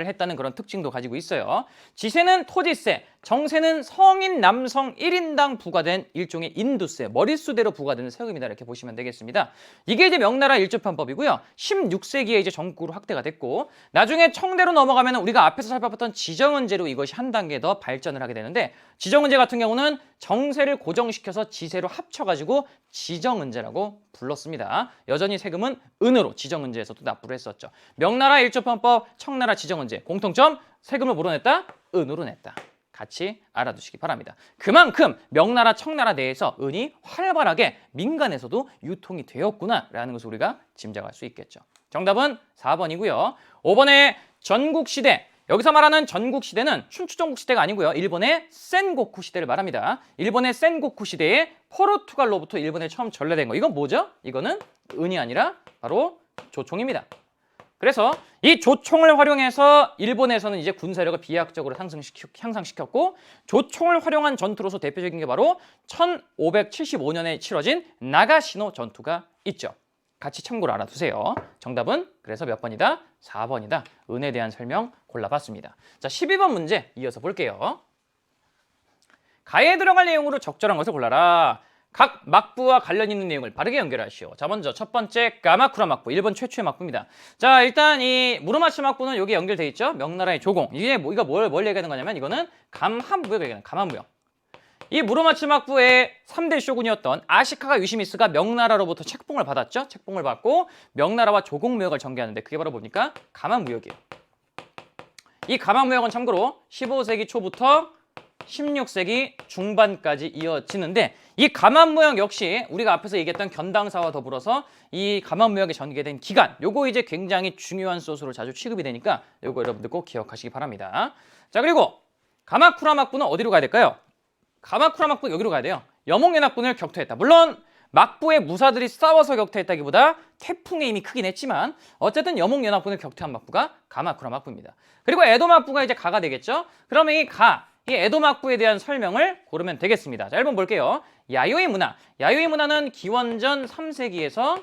했다는 그런 특징도 가지고 있어요. 지세는 토지세, 정세는 성인 남성 1인당 부과된 일종의 인두세, 머릿수대로 부과되는 세금이다 이렇게 보시면 되겠습니다. 이게 이제 명나라 일조편법이고요. 16세기에 이제 전국으로 확대가 됐고 나중에 청대로 넘어가면 우리가 앞에서 살펴봤던 지정은제로 이것이 한 단계 더 발전을 하게 되는데 지정은제 같은 경우는 정세를 고정시켜서 지세로 합쳐가지고 지정은제라고 불렀습니다. 여전히 세금은 은으로 지정은제에서도 납부를 했었죠. 명나라 일조편법, 청나라 지정은제 공통점 세금을 뭐로 냈다? 은으로 냈다. 같이 알아두시기 바랍니다. 그만큼 명나라, 청나라 내에서 은이 활발하게 민간에서도 유통이 되었구나라는 것을 우리가 짐작할 수 있겠죠. 정답은 4번이고요. 5번에 전국시대. 여기서 말하는 전국시대는 춘추전국시대가 아니고요. 일본의 센고쿠 시대를 말합니다. 일본의 센고쿠 시대에 포르투갈로부터 일본에 처음 전래된 거. 이건 뭐죠? 이거는 은이 아니라 바로 조총입니다. 그래서 이 조총을 활용해서 일본에서는 이제 군사력을 비약적으로 향상시켰고 조총을 활용한 전투로서 대표적인 게 바로 1575년에 치러진 나가시노 전투가 있죠. 같이 참고로 알아두세요. 정답은 그래서 몇 번이다? 4번이다. 은에 대한 설명 골라봤습니다. 자, 12번 문제 이어서 볼게요. 가에 들어갈 내용으로 적절한 것을 골라라. 각 막부와 관련 있는 내용을 바르게 연결하시오. 자, 먼저 첫 번째 까마쿠라 막부, 일본 최초의 막부입니다. 자, 일단 이 무르마치 막부는 여기 연결돼 있죠. 명나라의 조공. 이게 뭐, 이거 뭘 얘기하는 거냐면 이거는 감한무역 얘기하는 감한무역. 이 무르마치 막부의 3대 쇼군이었던 아시카가 유시미스가 명나라로부터 책봉을 받았죠. 책봉을 받고 명나라와 조공무역을 전개하는데 그게 바로 뭡니까? 감한무역이에요. 이 감한무역은 참고로 15세기 초부터 16세기 중반까지 이어지는데 이 감한무역 역시 우리가 앞에서 얘기했던 견당사와 더불어서 이 감한무역에 전개된 기간 요거 이제 굉장히 중요한 소스로 자주 취급이 되니까 요거 여러분들 꼭 기억하시기 바랍니다. 자, 그리고 가마쿠라 막부는 어디로 가야 될까요? 가마쿠라 막부 여기로 가야 돼요. 여몽연합군을 격퇴했다. 물론 막부의 무사들이 싸워서 격퇴했다기보다 태풍의 힘이 크긴 했지만 어쨌든 여몽연합군을 격퇴한 막부가 가마쿠라 막부입니다. 그리고 에도 막부가 이제 가가 되겠죠. 그러면 이 에도 막부에 대한 설명을 고르면 되겠습니다. 자, 1번 볼게요. 야요이 문화. 야요이 문화는 기원전 3세기에서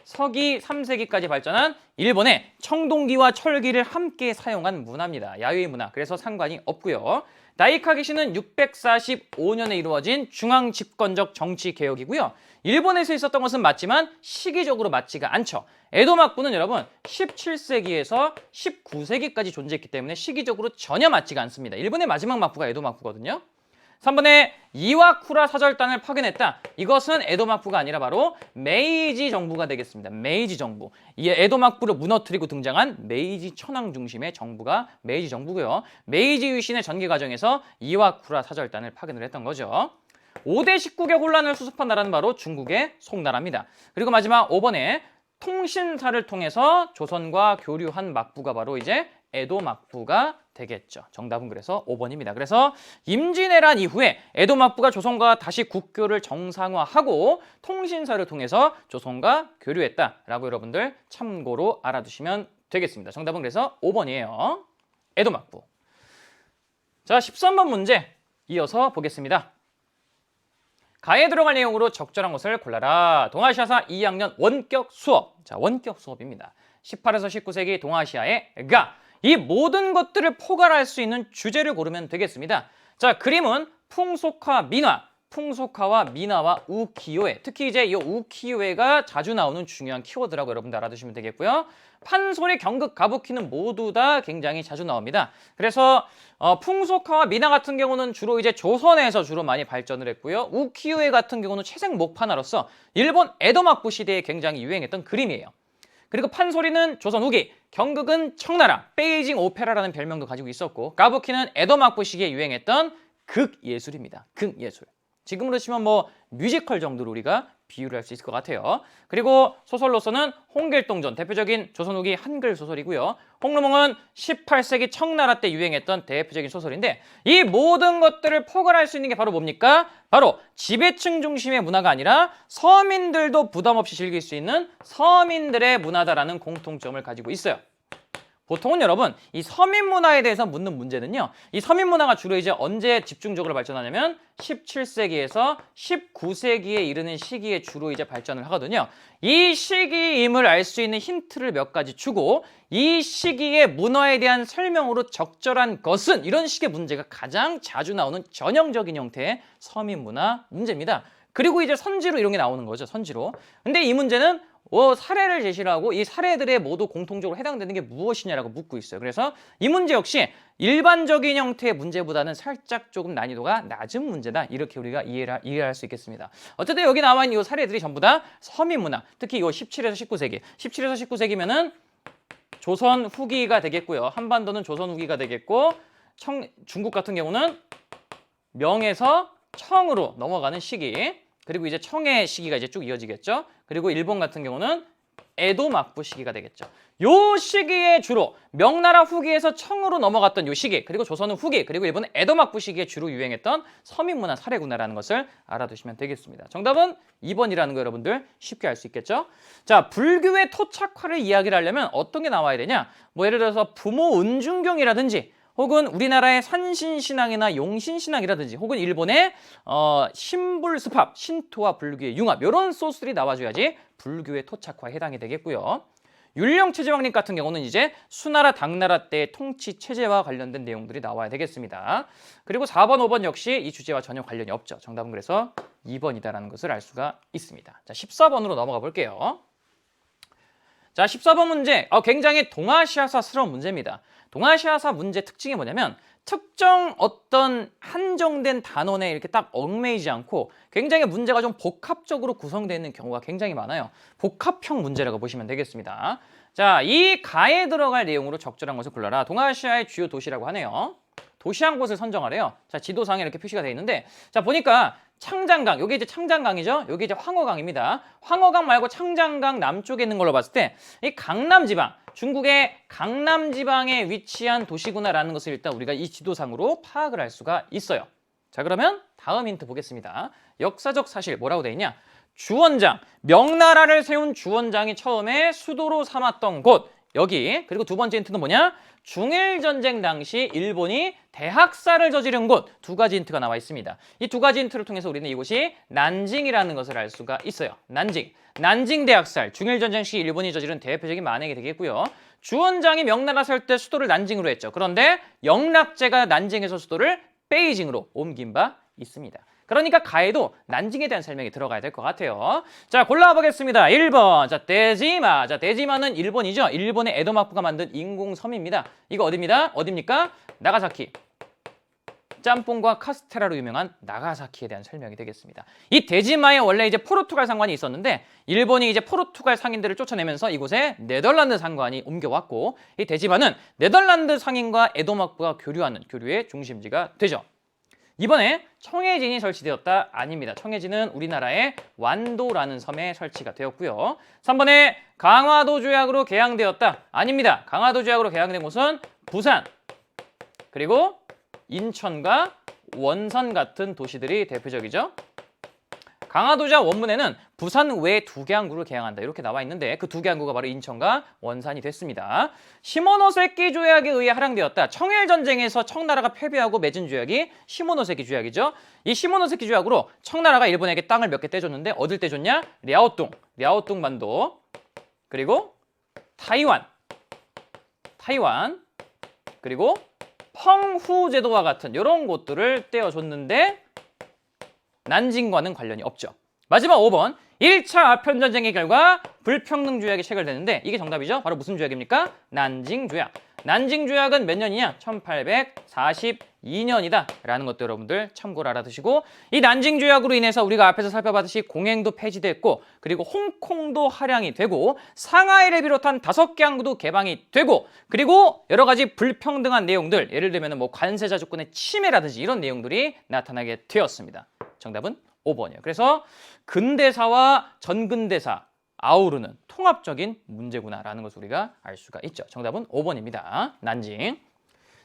서기 3세기까지 발전한 일본의 청동기와 철기를 함께 사용한 문화입니다. 야요이 문화. 그래서 상관이 없고요. 다이카게시는 645년에 이루어진 중앙 집권적 정치 개혁이고요. 일본에서 있었던 것은 맞지만 시기적으로 맞지가 않죠. 에도 막부는 여러분 17세기에서 19세기까지 존재했기 때문에 시기적으로 전혀 맞지가 않습니다. 일본의 마지막 막부가 에도 막부거든요. 3번에 이와쿠라 사절단을 파견했다. 이것은 에도 막부가 아니라 바로 메이지 정부가 되겠습니다. 메이지 정부. 이 에도 막부를 무너뜨리고 등장한 메이지 천황 중심의 정부가 메이지 정부고요. 메이지 유신의 전개 과정에서 이와쿠라 사절단을 파견을 했던 거죠. 5대 19개 혼란을 수습한 나라는 바로 중국의 송나라입니다. 그리고 마지막 5번에 통신사를 통해서 조선과 교류한 막부가 바로 이제 에도 막부가 되겠죠. 정답은 그래서 5번입니다. 그래서 임진왜란 이후에 에도 막부가 조선과 다시 국교를 정상화하고 통신사를 통해서 조선과 교류했다라고 여러분들 참고로 알아두시면 되겠습니다. 정답은 그래서 5번이에요. 에도 막부. 자, 13번 문제 이어서 보겠습니다. 가에 들어갈 내용으로 적절한 것을 골라라. 동아시아사 2학년 원격 수업. 자, 원격 수업입니다. 18에서 19세기 동아시아의 가. 이 모든 것들을 포괄할 수 있는 주제를 고르면 되겠습니다. 자, 그림은 풍속화 민화. 풍속화와 민화와 우키요에. 특히 이제 이 우키요에가 자주 나오는 중요한 키워드라고 여러분들 알아두시면 되겠고요. 판소리, 경극, 가부키는 모두 다 굉장히 자주 나옵니다. 그래서 풍속화와 민화 같은 경우는 주로 이제 조선에서 주로 많이 발전을 했고요. 우키요에 같은 경우는 채색 목판화로서 일본 에도 막부 시대에 굉장히 유행했던 그림이에요. 그리고 판소리는 조선 후기, 경극은 청나라, 베이징 오페라라는 별명도 가지고 있었고, 가부키는 에도 막부 시기에 유행했던 극예술입니다. 극예술. 지금으로 치면 뭐 뮤지컬 정도로 우리가 비유를 할 수 있을 것 같아요. 그리고 소설로서는 홍길동전, 대표적인 조선 후기 한글 소설이고요. 홍루몽은 18세기 청나라 때 유행했던 대표적인 소설인데, 이 모든 것들을 포괄할 수 있는 게 바로 뭡니까? 바로 지배층 중심의 문화가 아니라 서민들도 부담 없이 즐길 수 있는 서민들의 문화다라는 공통점을 가지고 있어요. 보통은 여러분 이 서민 문화에 대해서 묻는 문제는요, 이 서민 문화가 주로 이제 언제 집중적으로 발전하냐면 17세기에서 19세기에 이르는 시기에 주로 이제 발전을 하거든요. 이 시기임을 알 수 있는 힌트를 몇 가지 주고, 이 시기의 문화에 대한 설명으로 적절한 것은, 이런 식의 문제가 가장 자주 나오는 전형적인 형태의 서민 문화 문제입니다. 그리고 이제 선지로 이런 게 나오는 거죠. 선지로. 근데 이 문제는 사례를 제시를 하고 이 사례들에 모두 공통적으로 해당되는 게 무엇이냐라고 묻고 있어요. 그래서 이 문제 역시 일반적인 형태의 문제보다는 살짝 조금 난이도가 낮은 문제다. 이렇게 우리가 이해할 수 있겠습니다. 어쨌든 여기 나와 있는 이 사례들이 전부 다 서민 문화, 특히 이 17에서 19세기, 17에서 19세기면은 조선 후기가 되겠고요. 한반도는 조선 후기가 되겠고, 중국 같은 경우는 명에서 청으로 넘어가는 시기, 그리고 이제 청의 시기가 이제 쭉 이어지겠죠. 그리고 일본 같은 경우는 에도 막부 시기가 되겠죠. 요 시기에 주로 명나라 후기에서 청으로 넘어갔던 요 시기, 그리고 조선은 후기, 그리고 일본은 에도 막부 시기에 주로 유행했던 서민문화 사례구나라는 것을 알아두시면 되겠습니다. 정답은 2번이라는 거 여러분들 쉽게 알 수 있겠죠. 자, 불교의 토착화를 이야기를 하려면 어떤 게 나와야 되냐? 뭐 예를 들어서 부모 은중경이라든지, 혹은 우리나라의 산신신앙이나 용신신앙이라든지, 혹은 일본의 신불스팝, 신토와 불교의 융합, 이런 소스들이 나와줘야지 불교의 토착화에 해당이 되겠고요. 율령체제왕립 같은 경우는 이제 수나라, 당나라 때의 통치체제와 관련된 내용들이 나와야 되겠습니다. 그리고 4번, 5번 역시 이 주제와 전혀 관련이 없죠. 정답은 그래서 2번이다라는 것을 알 수가 있습니다. 자, 14번으로 넘어가 볼게요. 자, 14번 문제, 굉장히 동아시아사스러운 문제입니다. 동아시아사 문제 특징이 뭐냐면, 특정 어떤 한정된 단원에 이렇게 딱 얽매이지 않고 굉장히 문제가 좀 복합적으로 구성되어 있는 경우가 굉장히 많아요. 복합형 문제라고 보시면 되겠습니다. 자, 이 가에 들어갈 내용으로 적절한 것을 골라라. 동아시아의 주요 도시라고 하네요. 도시 한 곳을 선정하래요. 자, 지도상에 이렇게 표시가 되어 있는데, 자, 보니까 창장강, 여기 이제 창장강이죠. 여기 이제 황허강입니다. 황허강 말고 창장강 남쪽에 있는 걸로 봤을 때 이 강남지방, 중국의 강남지방에 위치한 도시구나라는 것을 일단 우리가 이 지도상으로 파악을 할 수가 있어요. 자, 그러면 다음 힌트 보겠습니다. 역사적 사실 뭐라고 되어 있냐? 주원장, 명나라를 세운 주원장이 처음에 수도로 삼았던 곳, 여기. 그리고 두 번째 힌트는 뭐냐? 중일전쟁 당시 일본이 대학살을 저지른 곳, 두 가지 힌트가 나와 있습니다. 이 두 가지 힌트를 통해서 우리는 이곳이 난징이라는 것을 알 수가 있어요. 난징 대학살, 중일전쟁 시 일본이 저지른 대표적인 만행이 되겠고요. 주원장이 명나라 설 때 수도를 난징으로 했죠. 그런데 영락제가 난징에서 수도를 베이징으로 옮긴 바 있습니다. 그러니까 가에도 난징에 대한 설명이 들어가야 될 것 같아요. 자, 골라보겠습니다. 1번. 자, 대지마. 자, 대지마는 일본이죠. 일본의 에도 막부가 만든 인공섬입니다. 이거 어디입니까? 나가사키. 짬뽕과 카스테라로 유명한 나가사키에 대한 설명이 되겠습니다. 이 대지마에 원래 이제 포르투갈 상관이 있었는데, 일본이 이제 포르투갈 상인들을 쫓아내면서 이곳에 네덜란드 상관이 옮겨왔고, 이 대지마는 네덜란드 상인과 에도 막부가 교류의 중심지가 되죠. 이번에 청해진이 설치되었다? 아닙니다. 청해진은 우리나라의 완도라는 섬에 설치가 되었고요. 3번에 강화도 조약으로 개항되었다? 아닙니다. 강화도 조약으로 개항된 곳은 부산, 그리고 인천과 원산 같은 도시들이 대표적이죠. 강화도지사 원문에는 부산 외 2개 항구를 개항한다 이렇게 나와 있는데 그 2개 항구가 바로 인천과 원산이 됐습니다. 시모노세키 조약에 의해 할양되었다. 청일전쟁에서 청나라가 패배하고 맺은 조약이 시모노세키 조약이죠. 이 시모노세키 조약으로 청나라가 일본에게 땅을 몇 개 떼줬는데 어딜 떼줬냐? 랴오뚱 반도, 그리고 타이완, 그리고 펑후 제도와 같은 이런 곳들을 떼어줬는데 난징과는 관련이 없죠. 마지막 5번. 1차 아편전쟁의 결과 불평등 조약이 체결되는데 이게 정답이죠. 바로 무슨 조약입니까? 난징조약. 난징조약은 몇 년이냐? 1842년이다 라는 것도 여러분들 참고로 알아두시고, 이 난징조약으로 인해서 우리가 앞에서 살펴봤듯이 공행도 폐지됐고, 그리고 홍콩도 할양이 되고, 상하이를 비롯한 5개 항구도 개방이 되고, 그리고 여러 가지 불평등한 내용들, 예를 들면 뭐 관세자 주권의 침해라든지 이런 내용들이 나타나게 되었습니다. 정답은 5번이에요. 그래서 근대사와 전근대사 아우르는 통합적인 문제구나라는 것을 우리가 알 수가 있죠. 정답은 5번입니다. 난징.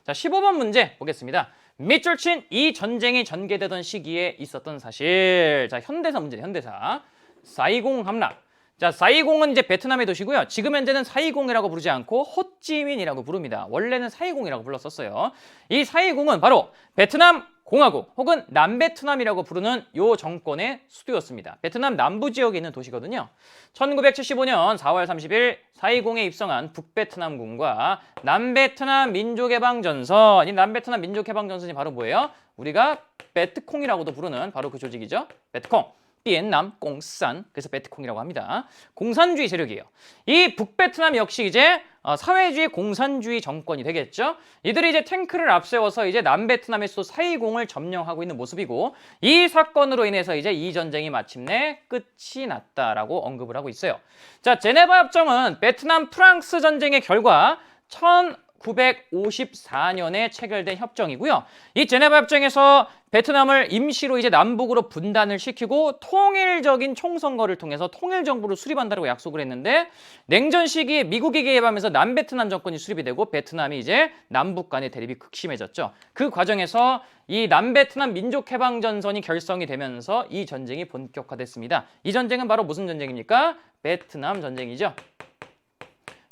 자, 15번 문제 보겠습니다. 밑줄 친 이 전쟁이 전개되던 시기에 있었던 사실. 자, 현대사 문제, 현대사. 사이공 함락. 자, 사이공은 이제 베트남의 도시고요. 지금 현재는 사이공이라고 부르지 않고 호찌민이라고 부릅니다. 원래는 사이공이라고 불렀었어요. 이 사이공은 바로 베트남 공화국 혹은 남베트남이라고 부르는 요 정권의 수도였습니다. 베트남 남부 지역에 있는 도시거든요. 1975년 4월 30일 사이공에 입성한 북베트남군과 남베트남 민족해방전선, 이 남베트남 민족해방전선이 바로 뭐예요? 우리가 베트콩이라고도 부르는 바로 그 조직이죠. 베트콩. 비엔남 공산, 그래서 베트콩이라고 합니다. 공산주의 세력이에요. 이 북베트남 역시 이제 사회주의 공산주의 정권이 되겠죠. 이들이 이제 탱크를 앞세워서 이제 남베트남의 수도 사이공을 점령하고 있는 모습이고, 이 사건으로 인해서 이제 이 전쟁이 마침내 끝이 났다라고 언급을 하고 있어요. 자, 제네바 협정은 베트남 프랑스 전쟁의 결과 1954년에 체결된 협정이고요. 이 제네바 협정에서 베트남을 임시로 이제 남북으로 분단을 시키고 통일적인 총선거를 통해서 통일정부를 수립한다고 약속을 했는데, 냉전 시기에 미국이 개입하면서 남베트남 정권이 수립이 되고 베트남이 이제 남북 간의 대립이 극심해졌죠. 그 과정에서 이 남베트남 민족해방전선이 결성이 되면서 이 전쟁이 본격화됐습니다. 이 전쟁은 바로 무슨 전쟁입니까? 베트남 전쟁이죠.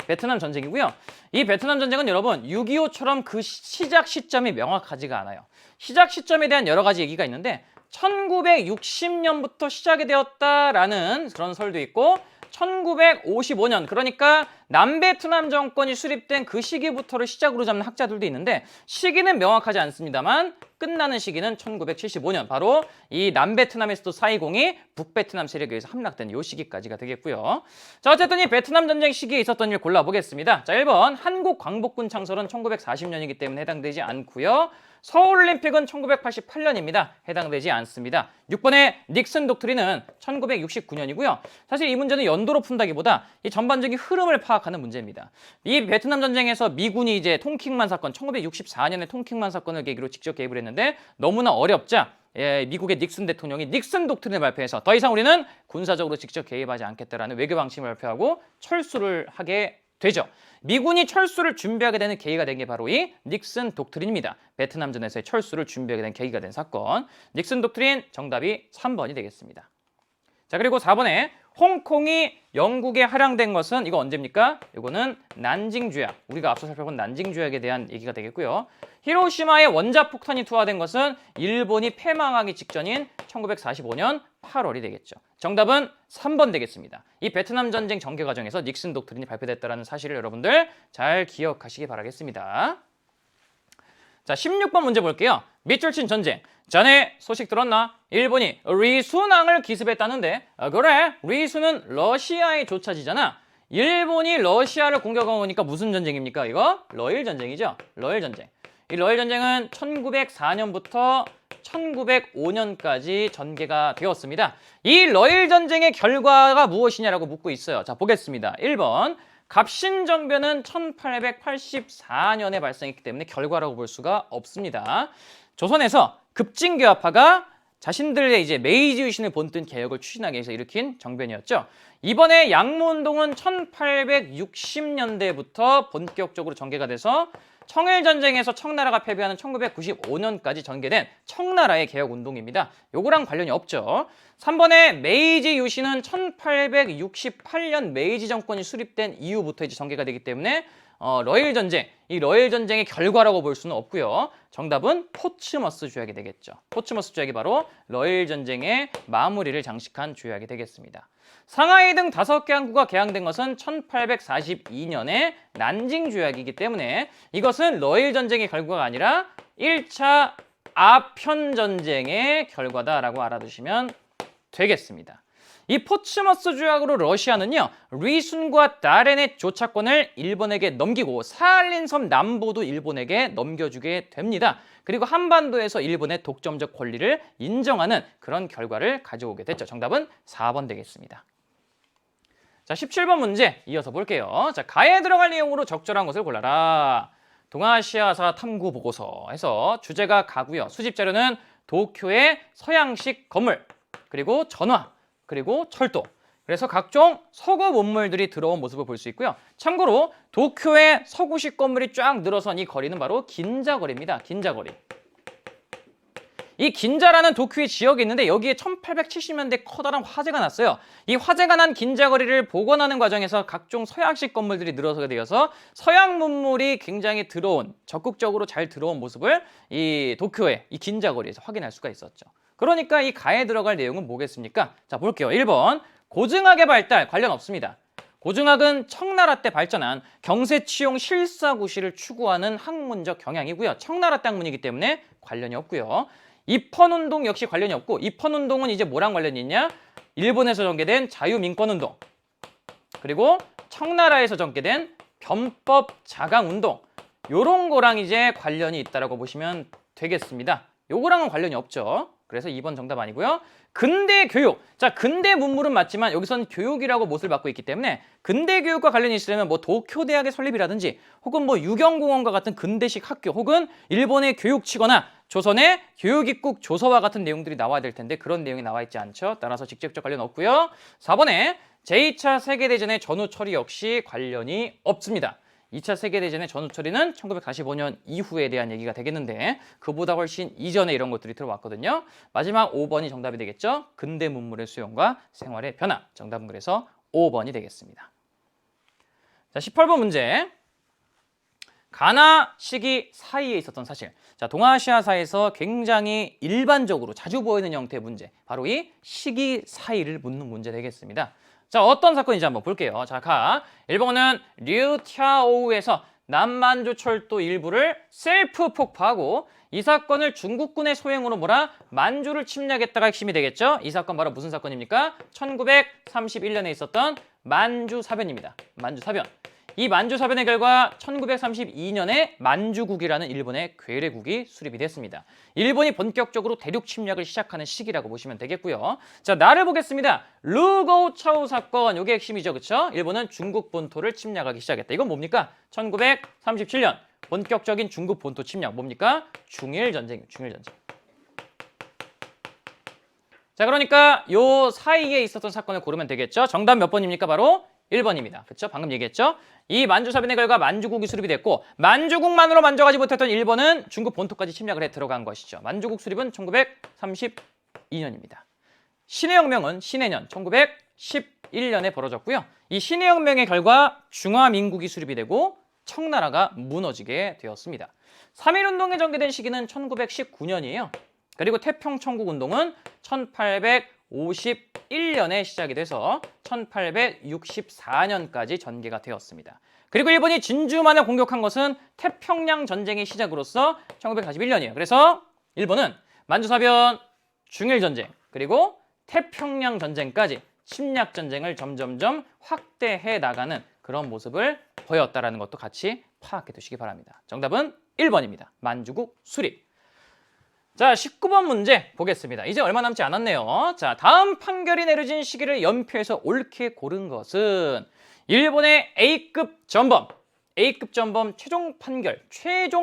베트남 전쟁이고요. 이 베트남 전쟁은 여러분 6.25처럼 그 시작 시점이 명확하지가 않아요. 시작 시점에 대한 여러 가지 얘기가 있는데 1960년부터 시작이 되었다라는 그런 설도 있고, 1955년, 그러니까 남베트남 정권이 수립된 그 시기부터를 시작으로 잡는 학자들도 있는데 시기는 명확하지 않습니다만 끝나는 시기는 1975년, 바로 이 남베트남의 수도 사이공이 북베트남 세력에 의해서 함락된 이 시기까지가 되겠고요. 자, 어쨌든 이 베트남 전쟁 시기에 있었던 일 골라보겠습니다. 자, 1번 한국 광복군 창설은 1940년이기 때문에 해당되지 않고요. 서울올림픽은 1988년입니다. 해당되지 않습니다. 6번의 닉슨 독트린은 1969년이고요. 사실 이 문제는 연도로 푼다기보다 이 전반적인 흐름을 파악하는 문제입니다. 이 베트남 전쟁에서 미군이 이제 통킹만 사건, 1964년에 통킹만 사건을 계기로 직접 개입을 했는데 너무나 어렵자 미국의 닉슨 대통령이 닉슨 독트린을 발표해서 더 이상 우리는 군사적으로 직접 개입하지 않겠다라는 외교 방침을 발표하고 철수를 하게 되죠. 미군이 철수를 준비하게 되는 계기가 된 게 바로 이 닉슨 독트린입니다. 베트남전에서의 철수를 준비하게 된 계기가 된 사건. 닉슨 독트린 정답이 3번이 되겠습니다. 자, 그리고 4번에 홍콩이 영국에 할양된 것은 이거 언제입니까? 이거는 난징조약. 우리가 앞서 살펴본 난징조약에 대한 얘기가 되겠고요. 히로시마에 원자폭탄이 투하된 것은 일본이 패망하기 직전인 1945년 8월이 되겠죠. 정답은 3번 되겠습니다. 이 베트남 전쟁 전개 과정에서 닉슨 독트린이 발표됐다는 사실을 여러분들 잘 기억하시기 바라겠습니다. 자, 16번 문제 볼게요. 밑줄 친 전쟁. 전에 소식 들었나? 일본이 리순항을 기습했다는데, 그래, 리순은 러시아에 조차지잖아. 일본이 러시아를 공격한 거니까 무슨 전쟁입니까? 이거 러일 전쟁이죠. 러일 전쟁. 이 러일 전쟁은 1904년부터 1905년까지 전개가 되었습니다. 이 러일 전쟁의 결과가 무엇이냐라고 묻고 있어요. 자, 보겠습니다. 1번. 갑신정변은 1884년에 발생했기 때문에 결과라고 볼 수가 없습니다. 조선에서 급진교합파가 자신들의 이제 메이지 유신을 본뜬 개혁을 추진하기 위해서 일으킨 정변이었죠. 이번에 양무운동은 1860년대부터 본격적으로 전개가 돼서 청일전쟁에서 청나라가 패배하는 1995년까지 전개된 청나라의 개혁운동입니다. 요거랑 관련이 없죠. 3번에 메이지 유신은 1868년 메이지 정권이 수립된 이후부터 이제 전개가 되기 때문에 러일 전쟁, 이 러일 전쟁의 결과라고 볼 수는 없고요. 정답은 포츠머스 조약이 되겠죠. 포츠머스 조약이 바로 러일 전쟁의 마무리를 장식한 조약이 되겠습니다. 상하이 등 5개 항구가 개항된 것은 1842년의 난징 조약이기 때문에 이것은 러일 전쟁의 결과가 아니라 1차 아편 전쟁의 결과다라고 알아두시면 되겠습니다. 이 포츠머스 조약으로 러시아는요, 리순과 다렌의 조차권을 일본에게 넘기고 사할린 섬 남부도 일본에게 넘겨주게 됩니다. 그리고 한반도에서 일본의 독점적 권리를 인정하는 그런 결과를 가져오게 됐죠. 정답은 4번 되겠습니다. 자, 17번 문제 이어서 볼게요. 자, 가에 들어갈 내용으로 적절한 것을 골라라. 동아시아사 탐구 보고서에서 주제가 가고요. 수집 자료는 도쿄의 서양식 건물, 그리고 전화, 그리고 철도. 그래서 각종 서구 문물들이 들어온 모습을 볼 수 있고요. 참고로 도쿄의 서구식 건물이 쫙 늘어선 이 거리는 바로 긴자거리입니다. 긴자거리. 이 긴자라는 도쿄의 지역이 있는데 여기에 1870년대 커다란 화재가 났어요. 이 화재가 난 긴자거리를 복원하는 과정에서 각종 서양식 건물들이 늘어서게 되어서 서양 문물이 굉장히 들어온, 적극적으로 잘 들어온 모습을 이 도쿄의 이 긴자거리에서 확인할 수가 있었죠. 그러니까 이 가에 들어갈 내용은 뭐겠습니까? 자, 볼게요. 1번 고증학의 발달 관련 없습니다. 고증학은 청나라 때 발전한 경세치용 실사구시를 추구하는 학문적 경향이고요. 청나라 때 학문이기 때문에 관련이 없고요. 입헌운동 역시 관련이 없고, 입헌운동은 이제 뭐랑 관련이 있냐? 일본에서 전개된 자유민권운동, 그리고 청나라에서 전개된 변법 자강운동, 요런 거랑 이제 관련이 있다라고 보시면 되겠습니다. 요거랑은 관련이 없죠. 그래서 2번 정답 아니고요. 근대 교육. 자, 근대 문물은 맞지만 여기서는 교육이라고 못을 받고 있기 때문에 근대 교육과 관련이 있으려면 뭐 도쿄대학의 설립이라든지 혹은 뭐 유경공원과 같은 근대식 학교 혹은 일본의 교육치거나 조선의 교육입국 조서와 같은 내용들이 나와야 될 텐데 그런 내용이 나와 있지 않죠. 따라서 직접적 관련 없고요. 4번에 제2차 세계대전의 전후 처리 역시 관련이 없습니다. 2차 세계대전의 전후 처리는 1945년 이후에 대한 얘기가 되겠는데 그보다 훨씬 이전에 이런 것들이 들어왔거든요. 마지막 5번이 정답이 되겠죠. 근대 문물의 수용과 생활의 변화. 정답은 그래서 5번이 되겠습니다. 자, 18번 문제. 가나 시기 사이에 있었던 사실. 자, 동아시아사에서 굉장히 일반적으로 자주 보이는 형태의 문제. 바로 이 시기 사이를 묻는 문제 되겠습니다. 자, 어떤 사건인지 한번 볼게요. 자, 가. 일본은 류티아오우에서 남만주 철도 일부를 셀프 폭파하고 이 사건을 중국군의 소행으로 몰아 만주를 침략했다가 핵심이 되겠죠. 이 사건 바로 무슨 사건입니까? 1931년에 있었던 만주사변입니다. 만주사변. 이 만주사변의 결과 1932년에 만주국이라는 일본의 괴뢰국이 수립이 됐습니다. 일본이 본격적으로 대륙 침략을 시작하는 시기라고 보시면 되겠고요. 자, 나를 보겠습니다. 르고차오 사건, 이게 핵심이죠. 그렇죠? 일본은 중국 본토를 침략하기 시작했다. 이건 뭡니까? 1937년 본격적인 중국 본토 침략. 뭡니까? 중일전쟁이에요. 중일전쟁. 자, 그러니까 요 사이에 있었던 사건을 고르면 되겠죠. 정답 몇 번입니까? 바로 1번입니다. 그렇죠? 방금 얘기했죠? 이 만주사변의 결과 만주국이 수립이 됐고 만주국만으로 만족하지 못했던 일본은 중국 본토까지 침략을 해 들어간 것이죠. 만주국 수립은 1932년입니다. 신해혁명은 신해년 1911년에 벌어졌고요. 이 신해혁명의 결과 중화민국이 수립이 되고 청나라가 무너지게 되었습니다. 3.1운동이 전개된 시기는 1919년이에요. 그리고 태평천국운동은 1851년에 시작이 돼서 1864년까지 전개가 되었습니다. 그리고 일본이 진주만을 공격한 것은 태평양 전쟁의 시작으로서 1941년이에요. 그래서 일본은 만주사변, 중일전쟁, 그리고 태평양 전쟁까지 침략 전쟁을 점점점 확대해 나가는 그런 모습을 보였다는 것도 같이 파악해 두시기 바랍니다. 정답은 1번입니다. 만주국 수립. 자, 19번 문제 보겠습니다. 이제 얼마 남지 않았네요. 자, 다음 판결이 내려진 시기를 연표해서 옳게 고른 것은 일본의 A급 전범, A급 전범 최종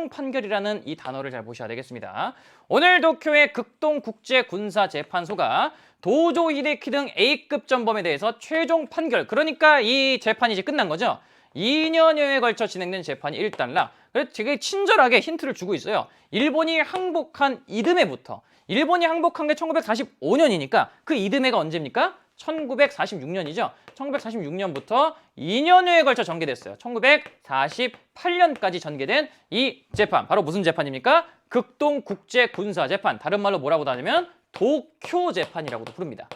판결이라는 이 단어를 잘 보셔야 되겠습니다. 오늘 도쿄의 극동국제군사재판소가 도조 히데키 등 A급 전범에 대해서 최종 판결, 그러니까 이 재판이 이제 끝난 거죠. 2년여에 걸쳐 진행된 재판이 일단락. 그래서 되게 친절하게 힌트를 주고 있어요. 일본이 항복한 이듬해부터. 일본이 항복한 게 1945년이니까 그 이듬해가 언제입니까? 1946년이죠. 1946년부터 2년여에 걸쳐 전개됐어요. 1948년까지 전개된 이 재판. 바로 무슨 재판입니까? 극동국제군사재판. 다른 말로 뭐라고 하냐면 도쿄 재판이라고도 부릅니다.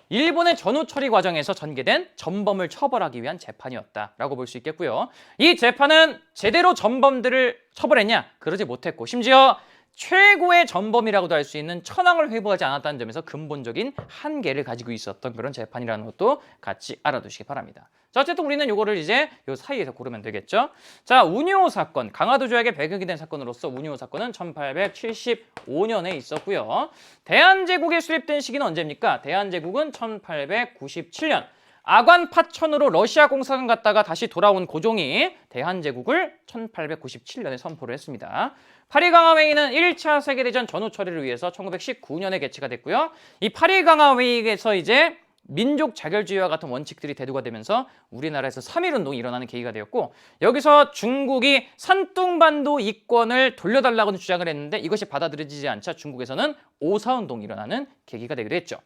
일본의 전후 처리 과정에서 전개된 전범을 처벌하기 위한 재판이었다라고 볼 수 있겠고요. 이 재판은 제대로 전범들을 처벌했냐? 그러지 못했고 심지어 최고의 전범이라고도 할 수 있는 천황을 회부하지 않았다는 점에서 근본적인 한계를 가지고 있었던 그런 재판이라는 것도 같이 알아두시기 바랍니다. 자, 어쨌든 우리는 이거를 이제 요 사이에서 고르면 되겠죠. 자, 운요 사건, 강화도 조약의 배경이 된 사건으로서 운요 사건은 1875년에 있었고요. 대한제국에 수립된 시기는 언제입니까? 대한제국은 1897년. 아관 파천으로 러시아 공사관 갔다가 다시 돌아온 고종이 대한제국을 1897년에 선포를 했습니다. 파리강화회의는 1차 세계대전 전후 처리를 위해서 1919년에 개최가 됐고요. 이 파리강화회의에서 이제 민족 자결주의와 같은 원칙들이 대두가 되면서 우리나라에서 3.1운동이 일어나는 계기가 되었고 여기서 중국이 산둥반도 이권을 돌려달라고 주장을 했는데 이것이 받아들여지지 않자 중국에서는 5.4운동이 일어나는 계기가 되기도 했죠.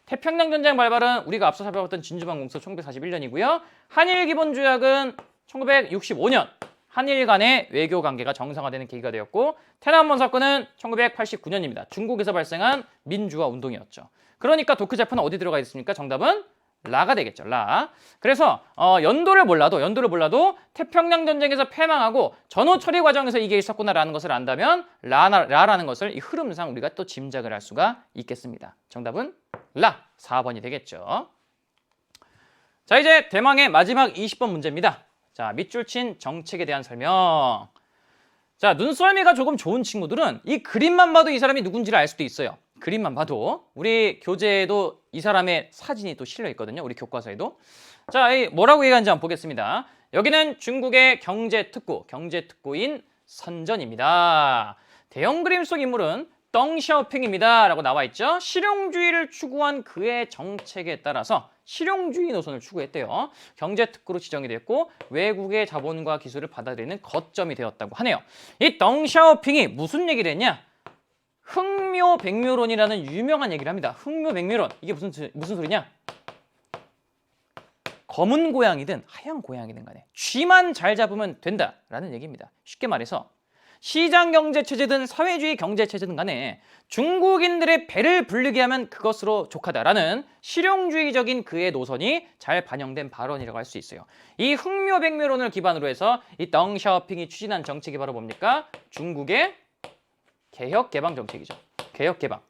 태평양전쟁 발발은 우리가 앞서 살펴봤던 진주만공서 1941년이고요. 한일기본조약은 1965년 한일 간의 외교 관계가 정상화되는 계기가 되었고天安문 사건은 1989년입니다. 중국에서 발생한 민주화 운동이었죠. 그러니까 도쿄 재판은 어디 들어가 있습니까? 정답은 라가 되겠죠. 라. 그래서 연도를 몰라도 태평양 전쟁에서 패망하고 전후 처리 과정에서 이게 있었구나라는 것을 안다면 라라는 것을 이 흐름상 우리가 또 짐작을 할 수가 있겠습니다. 정답은 라. 4번이 되겠죠. 자, 이제 대망의 마지막 20번 문제입니다. 자, 밑줄 친 정책에 대한 설명. 자, 눈썰미가 조금 좋은 친구들은 이 그림만 봐도 이 사람이 누군지를 알 수도 있어요. 그림만 봐도. 우리 교재에도 이 사람의 사진이 또 실려 있거든요. 우리 교과서에도. 자, 뭐라고 얘기하는지 한번 보겠습니다. 여기는 중국의 경제특구인 선전입니다. 대형 그림 속 인물은 덩샤오핑입니다 라고 나와 있죠. 실용주의를 추구한 그의 정책에 따라서 실용주의 노선을 추구했대요. 경제특구로 지정이 됐고 외국의 자본과 기술을 받아들이는 거점이 되었다고 하네요. 이 덩샤오핑이 무슨 얘기를 했냐? 흥묘백묘론이라는 유명한 얘기를 합니다. 흥묘백묘론. 이게 무슨 소리냐? 검은 고양이든 하얀 고양이든 간에 쥐만 잘 잡으면 된다라는 얘기입니다. 쉽게 말해서 시장경제체제든 사회주의 경제체제든 간에 중국인들의 배를 불리게 하면 그것으로 족하다라는 실용주의적인 그의 노선이 잘 반영된 발언이라고 할 수 있어요. 이 흥묘백묘론을 기반으로 해서 이 덩샤오핑이 추진한 정책이 바로 뭡니까? 중국의 개혁개방 정책이죠. 개혁개방.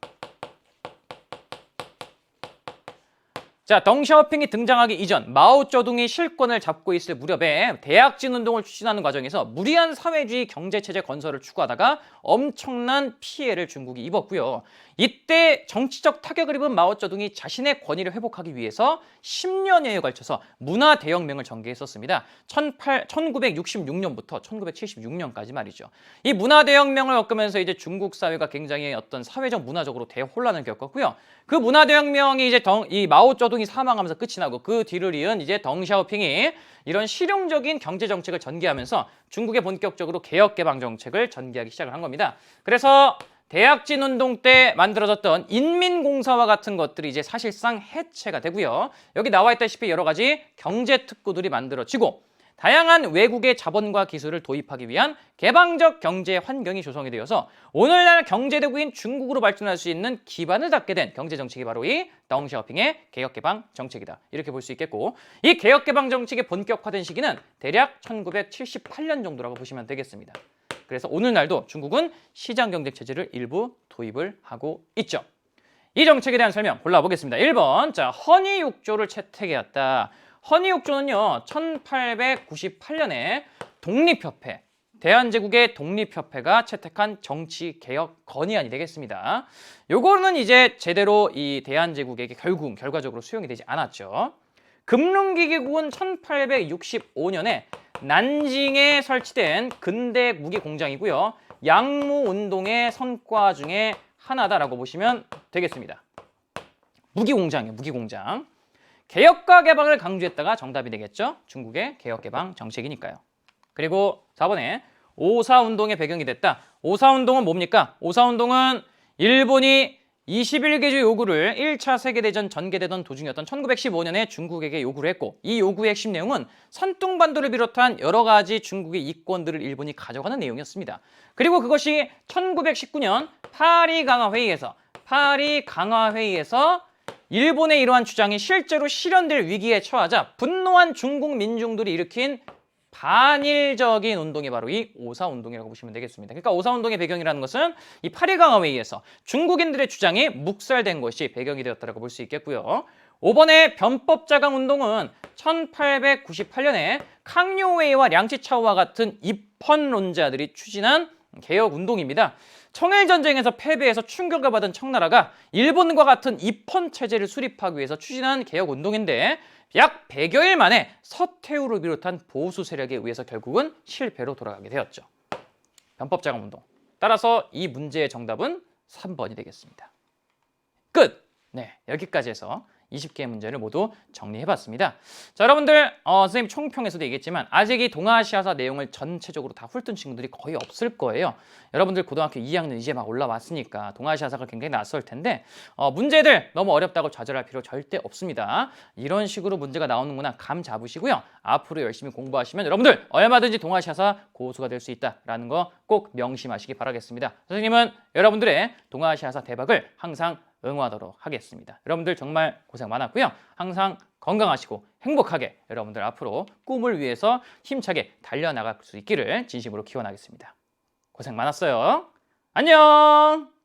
자, 덩샤오핑이 등장하기 이전 마오쩌둥이 실권을 잡고 있을 무렵에 대약진 운동을 추진하는 과정에서 무리한 사회주의 경제체제 건설을 추구하다가 엄청난 피해를 중국이 입었고요. 이때 정치적 타격을 입은 마오쩌둥이 자신의 권위를 회복하기 위해서 10년여에 걸쳐서 문화대혁명을 전개했었습니다. 1966년부터 1976년까지 말이죠. 이 문화대혁명을 겪으면서 이제 중국 사회가 굉장히 어떤 사회적 문화적으로 대혼란을 겪었고요. 그 문화대혁명이 이제 이 마오쩌둥이 사망하면서 끝이 나고 그 뒤를 이은 이제 덩샤오핑이 이런 실용적인 경제 정책을 전개하면서 중국에 본격적으로 개혁개방 정책을 전개하기 시작을 한 겁니다. 그래서 대약진 운동 때 만들어졌던 인민공사와 같은 것들이 이제 사실상 해체가 되고요. 여기 나와 있다시피 여러 가지 경제특구들이 만들어지고 다양한 외국의 자본과 기술을 도입하기 위한 개방적 경제 환경이 조성이 되어서 오늘날 경제대국인 중국으로 발전할 수 있는 기반을 닦게 된 경제정책이 바로 이 덩샤오핑의 개혁개방 정책이다. 이렇게 볼 수 있겠고 이 개혁개방 정책이 본격화된 시기는 대략 1978년 정도라고 보시면 되겠습니다. 그래서 오늘날도 중국은 시장경제체제를 일부 도입을 하고 있죠. 이 정책에 대한 설명 골라보겠습니다. 1번, 자, 헌의육조를 채택해왔다. 헌의육조는요, 1898년에 독립협회, 대한제국의 독립협회가 채택한 정치개혁 건의안이 되겠습니다. 요거는 이제 제대로 이 대한제국에게 결과적으로 수용이 되지 않았죠. 금릉기계국은 1865년에 난징에 설치된 근대 무기 공장이고요. 양무운동의 성과 중에 하나다라고 보시면 되겠습니다. 무기 공장이에요, 무기 공장. 개혁과 개방을 강조했다가 정답이 되겠죠. 중국의 개혁 개방 정책이니까요. 그리고 4번에 오사운동의 배경이 됐다. 오사운동은 뭡니까? 오사운동은 일본이 21개주 요구를 1차 세계대전 전개되던 도중이었던 1915년에 중국에게 요구를 했고, 이 요구의 핵심 내용은 산둥반도를 비롯한 여러 가지 중국의 이권들을 일본이 가져가는 내용이었습니다. 그리고 그것이 1919년 파리 강화 회의에서 일본의 이러한 주장이 실제로 실현될 위기에 처하자 분노한 중국 민중들이 일으킨 반일적인 운동이 바로 이 오사운동이라고 보시면 되겠습니다. 그러니까 오사운동의 배경이라는 것은 이 파리 강화 회의에서 중국인들의 주장이 묵살된 것이 배경이 되었다고 볼 수 있겠고요. 5번의 변법 자강 운동은 1898년에 캉요웨이와 량치차오와 같은 입헌론자들이 추진한 개혁 운동입니다. 청일전쟁에서 패배해서 충격을 받은 청나라가 일본과 같은 입헌 체제를 수립하기 위해서 추진한 개혁 운동인데, 약 100여일 만에 서태후를 비롯한 보수 세력에 의해서 결국은 실패로 돌아가게 되었죠. 변법 자강 운동. 따라서 이 문제의 정답은 3번이 되겠습니다. 끝! 네, 여기까지 해서 20개의 문제를 모두 정리해봤습니다. 자, 여러분들 선생님 총평에서도 얘기했지만 아직 이 동아시아사 내용을 전체적으로 다 훑은 친구들이 거의 없을 거예요. 여러분들 고등학교 2학년 이제 막 올라왔으니까 동아시아사가 굉장히 낯설 텐데 문제들 너무 어렵다고 좌절할 필요 절대 없습니다. 이런 식으로 문제가 나오는구나 감 잡으시고요. 앞으로 열심히 공부하시면 여러분들 얼마든지 동아시아사 고수가 될 수 있다라는 거 꼭 명심하시기 바라겠습니다. 선생님은 여러분들의 동아시아사 대박을 항상 응원하도록 하겠습니다. 여러분들 정말 고생 많았고요. 항상 건강하시고 행복하게 여러분들 앞으로 꿈을 위해서 힘차게 달려나갈 수 있기를 진심으로 기원하겠습니다. 고생 많았어요. 안녕!